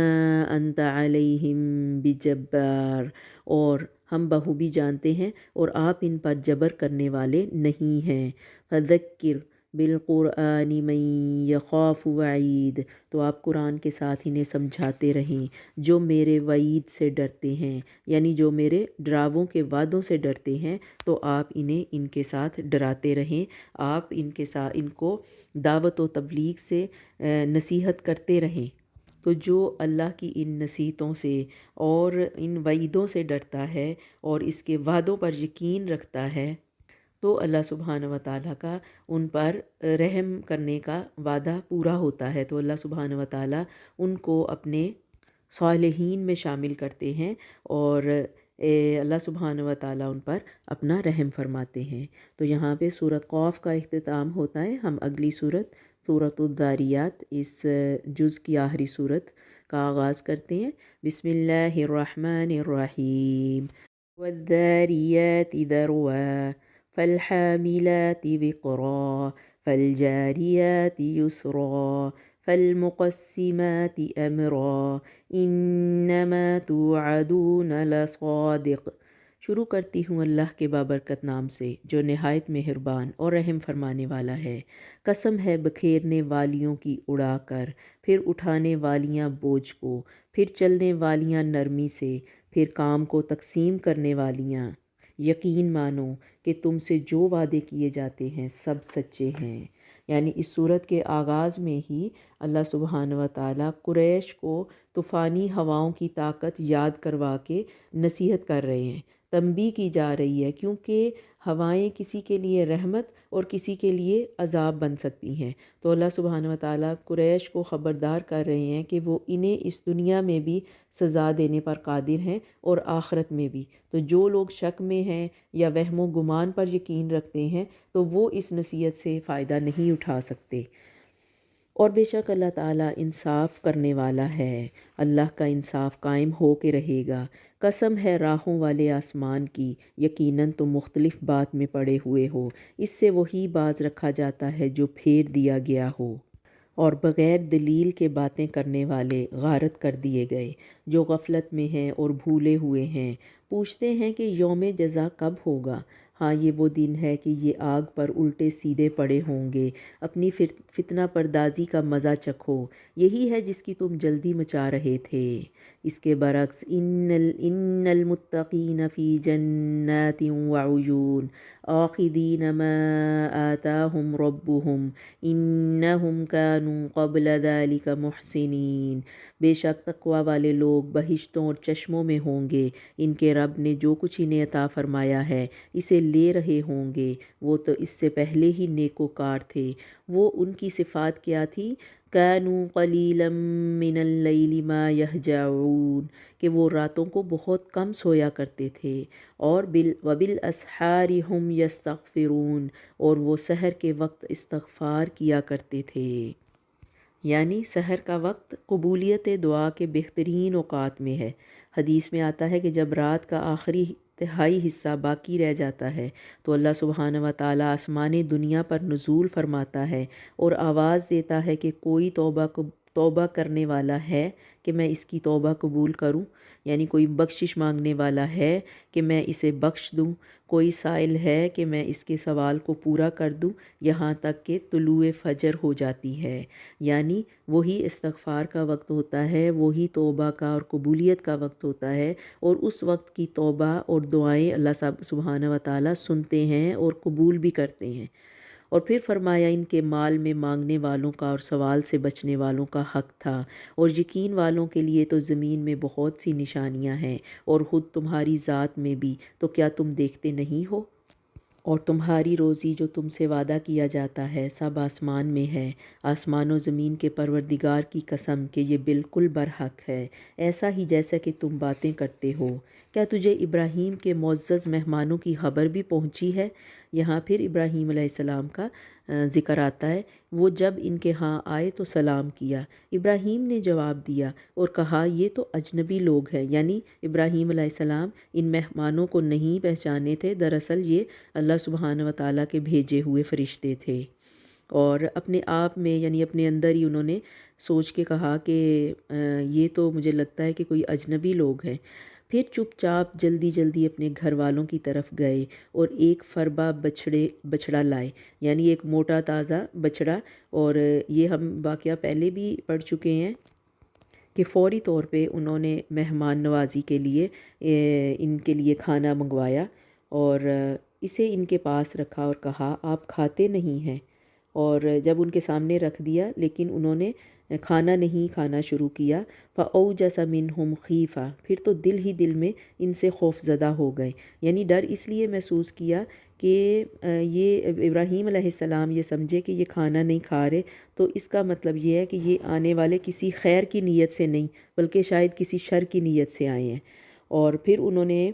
انت علیہم بجبار، اور ہم بخوبی جانتے ہیں اور آپ ان پر جبر کرنے والے نہیں ہیں۔ فذکر بالقرآن من یخاف وعید، تو آپ قرآن کے ساتھ انہیں سمجھاتے رہیں جو میرے وعید سے ڈرتے ہیں، یعنی جو میرے ڈراووں کے وعدوں سے ڈرتے ہیں، تو آپ انہیں ان کے ساتھ ڈراتے رہیں، آپ ان کے ساتھ ان کو دعوت و تبلیغ سے نصیحت کرتے رہیں۔ تو جو اللہ کی ان نصیحتوں سے اور ان وعیدوں سے ڈرتا ہے اور اس کے وعدوں پر یقین رکھتا ہے، تو اللہ سبحانہ و تعالیٰ کا ان پر رحم کرنے کا وعدہ پورا ہوتا ہے، تو اللہ سبحانہ و تعالیٰ ان کو اپنے صالحین میں شامل کرتے ہیں اور اللہ سبحانہ و تعالیٰ ان پر اپنا رحم فرماتے ہیں۔ تو یہاں پہ سورۃ قاف کا اختتام ہوتا ہے۔ ہم اگلی سورۃ الذاریات، اس جز کی آخری سورت کا آغاز کرتے ہیں۔ بسم اللہ الرحمن الرحیم۔ والذاریات ذروا فالحاملات وقرا فالجاریات یسرا فالمقسمات امرا انما توعدون لصادق۔ شروع کرتی ہوں اللہ کے بابرکت نام سے جو نہایت مہربان اور رحم فرمانے والا ہے۔ قسم ہے بکھیرنے والیوں کی اڑا کر، پھر اٹھانے والیاں بوجھ کو، پھر چلنے والیاں نرمی سے، پھر کام کو تقسیم کرنے والیاں۔ یقین مانو کہ تم سے جو وعدے کیے جاتے ہیں سب سچے ہیں۔ یعنی اس صورت کے آغاز میں ہی اللہ سبحانہ و تعالیٰ قریش کو طوفانی ہواؤں کی طاقت یاد کروا کے نصیحت کر رہے ہیں، تنبیہ کی جا رہی ہے، کیونکہ ہوائیں کسی کے لیے رحمت اور کسی کے لیے عذاب بن سکتی ہیں۔ تو اللہ سبحانہ و تعالیٰ قریش کو خبردار کر رہے ہیں کہ وہ انہیں اس دنیا میں بھی سزا دینے پر قادر ہیں اور آخرت میں بھی۔ تو جو لوگ شک میں ہیں یا وہم و گمان پر یقین رکھتے ہیں تو وہ اس نصیحت سے فائدہ نہیں اٹھا سکتے۔ اور بے شک اللہ تعالیٰ انصاف کرنے والا ہے، اللہ کا انصاف قائم ہو کے رہے گا۔ قسم ہے راہوں والے آسمان کی، یقیناً تم مختلف بات میں پڑے ہوئے ہو، اس سے وہی باز رکھا جاتا ہے جو پھیر دیا گیا ہو، اور بغیر دلیل کے باتیں کرنے والے غارت کر دیے گئے جو غفلت میں ہیں اور بھولے ہوئے ہیں۔ پوچھتے ہیں کہ یوم جزا کب ہوگا؟ ہاں، یہ وہ دن ہے کہ یہ آگ پر الٹے سیدھے پڑے ہوں گے، اپنی فتنہ پردازی کا مزہ چکھو، یہی ہے جس کی تم جلدی مچا رہے تھے۔ اس کے برعکس ان المتقین فی جنات وعیون آخذین ما آتاہم ربہم انہم کانوا قبل ذلک محسنین، بے شک تقوی والے لوگ بہشتوں اور چشموں میں ہوں گے، ان کے رب نے جو کچھ انہیں عطا فرمایا ہے اسے لے رہے ہوں گے، وہ تو اس سے پہلے ہی نیکوکار تھے۔ وہ ان کی صفات کیا تھی؟ کانوا قلیلا من اللیل ما یہجعون، کہ وہ راتوں کو بہت کم سویا کرتے تھے، اور وبالاسحار ہم یستغفرون، اور وہ سحر کے وقت استغفار کیا کرتے تھے۔ یعنی سحر کا وقت قبولیت دعا کے بہترین اوقات میں ہے۔ حدیث میں آتا ہے کہ جب رات کا آخری تہائی حصہ باقی رہ جاتا ہے تو اللہ سبحانہ و تعالیٰ آسمان دنیا پر نزول فرماتا ہے اور آواز دیتا ہے کہ کوئی توبہ کرنے والا ہے کہ میں اس کی توبہ قبول کروں، یعنی کوئی بخشش مانگنے والا ہے کہ میں اسے بخش دوں، کوئی سائل ہے کہ میں اس کے سوال کو پورا کر دوں، یہاں تک کہ طلوع فجر ہو جاتی ہے۔ یعنی وہی استغفار کا وقت ہوتا ہے، وہی توبہ کا اور قبولیت کا وقت ہوتا ہے، اور اس وقت کی توبہ اور دعائیں اللہ سبحانہ و تعالیٰ سنتے ہیں اور قبول بھی کرتے ہیں۔ اور پھر فرمایا ان کے مال میں مانگنے والوں کا اور سوال سے بچنے والوں کا حق تھا، اور یقین والوں کے لیے تو زمین میں بہت سی نشانیاں ہیں، اور خود تمہاری ذات میں بھی، تو کیا تم دیکھتے نہیں ہو؟ اور تمہاری روزی جو تم سے وعدہ کیا جاتا ہے سب آسمان میں ہے، آسمان و زمین کے پروردگار کی قسم کہ یہ بالکل برحق ہے، ایسا ہی جیسا کہ تم باتیں کرتے ہو۔ کیا تجھے ابراہیم کے معزز مہمانوں کی خبر بھی پہنچی ہے؟ یہاں پھر ابراہیم علیہ السلام کا ذکر آتا ہے۔ وہ جب ان کے ہاں آئے تو سلام کیا، ابراہیم نے جواب دیا اور کہا یہ تو اجنبی لوگ ہیں، یعنی ابراہیم علیہ السلام ان مہمانوں کو نہیں پہچانے تھے، دراصل یہ اللہ سبحانہ و تعالیٰ کے بھیجے ہوئے فرشتے تھے۔ اور اپنے آپ میں یعنی اپنے اندر ہی انہوں نے سوچ کے کہا کہ یہ تو مجھے لگتا ہے کہ کوئی اجنبی لوگ ہیں۔ پھر چپ چاپ جلدی جلدی اپنے گھر والوں کی طرف گئے اور ایک فربا بچڑا لائے، یعنی ایک موٹا تازہ بچڑا، اور یہ ہم واقعہ پہلے بھی پڑھ چکے ہیں کہ فوری طور پہ انہوں نے مہمان نوازی کے لیے ان کے لیے کھانا منگوایا اور اسے ان کے پاس رکھا اور کہا آپ کھاتے نہیں ہیں، اور جب ان کے سامنے رکھ دیا لیکن انہوں نے کھانا نہیں کھانا شروع کیا۔ فَأَوْجَسَ مِنْهُمْ خِیفَةً، پھر تو دل ہی دل میں ان سے خوف زدہ ہو گئے، یعنی ڈر اس لیے محسوس کیا کہ یہ ابراہیم علیہ السلام یہ سمجھے کہ یہ کھانا نہیں کھا رہے، تو اس کا مطلب یہ ہے کہ یہ آنے والے کسی خیر کی نیت سے نہیں بلکہ شاید کسی شر کی نیت سے آئے ہیں۔ اور پھر انہوں نے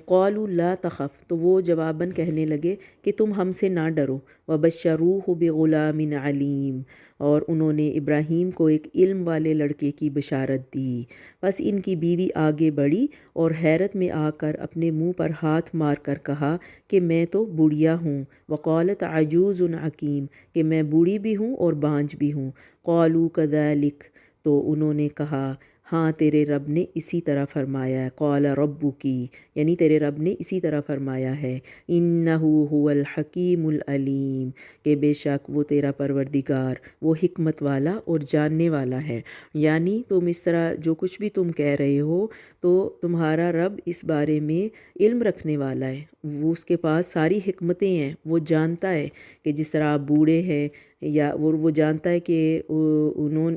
قالوا لا تخف، تو وہ جواباً کہنے لگے کہ تم ہم سے نہ ڈرو، وبشروہ بغلام علیم، اور انہوں نے ابراہیم کو ایک علم والے لڑکے کی بشارت دی۔ بس ان کی بیوی آگے بڑھی اور حیرت میں آ کر اپنے منہ پر ہاتھ مار کر کہا کہ میں تو بوڑھیا ہوں، وقالت عجوز عقیم، کہ میں بوڑھی بھی ہوں اور بانجھ بھی ہوں۔ قالوا کذالک، تو انہوں نے کہا ہاں تیرے رب نے اسی طرح فرمایا ہے، قال ربکی، یعنی تیرے رب نے اسی طرح فرمایا ہے، انہ هو الحکیم العلیم، کہ بے شک وہ تیرا پروردگار وہ حکمت والا اور جاننے والا ہے۔ یعنی تم اس طرح جو کچھ بھی تم کہہ رہے ہو تو تمہارا رب اس بارے میں علم رکھنے والا ہے، وہ اس کے پاس ساری حکمتیں ہیں، وہ جانتا ہے کہ جس طرح آپ بوڑھے ہیں یا وہ جانتا ہے کہ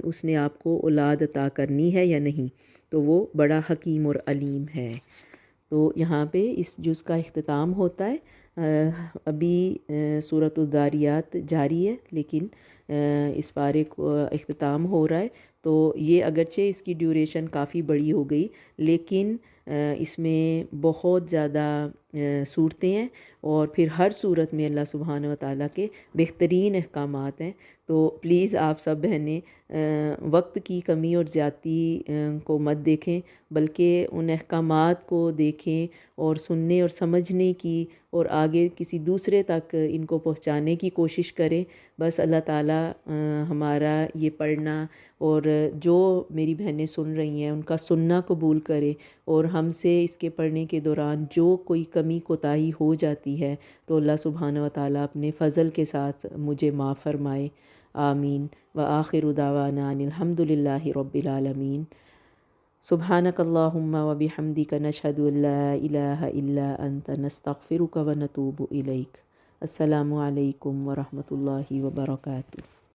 اس نے آپ کو اولاد عطا کرنی ہے یا نہیں، تو وہ بڑا حکیم اور علیم ہے۔ تو یہاں پہ اس جز کا اختتام ہوتا ہے۔ ابھی سورۃ الذاریات جاری ہے لیکن اس پارے کو اختتام ہو رہا ہے، تو یہ اگرچہ اس کی ڈیوریشن کافی بڑی ہو گئی لیکن اس میں بہت زیادہ صورتیں ہیں، اور پھر ہر صورت میں اللہ سبحانہ و تعالیٰ کے بہترین احکامات ہیں۔ تو پلیز آپ سب بہنیں وقت کی کمی اور زیادتی کو مت دیکھیں بلکہ ان احکامات کو دیکھیں اور سننے اور سمجھنے کی اور آگے کسی دوسرے تک ان کو پہنچانے کی کوشش کریں۔ بس اللہ تعالیٰ ہمارا یہ پڑھنا اور جو میری بہنیں سن رہی ہیں ان کا سننا قبول کرے، اور ہم سے اس کے پڑھنے کے دوران جو کوئی کمی کوتاہی ہو جاتی ہے تو اللہ سبحانہ و تعالیٰ اپنے فضل کے ساتھ مجھے معاف فرمائے، آمین۔ وآخر دعوانا ان الحمد للہ رب العالمین۔ سبحانک اللہم وبحمدک نشہد ان لا الہ الا انت نستغفرک ونتوب الیک۔ السلام علیکم ورحمۃ اللہ وبرکاتہ۔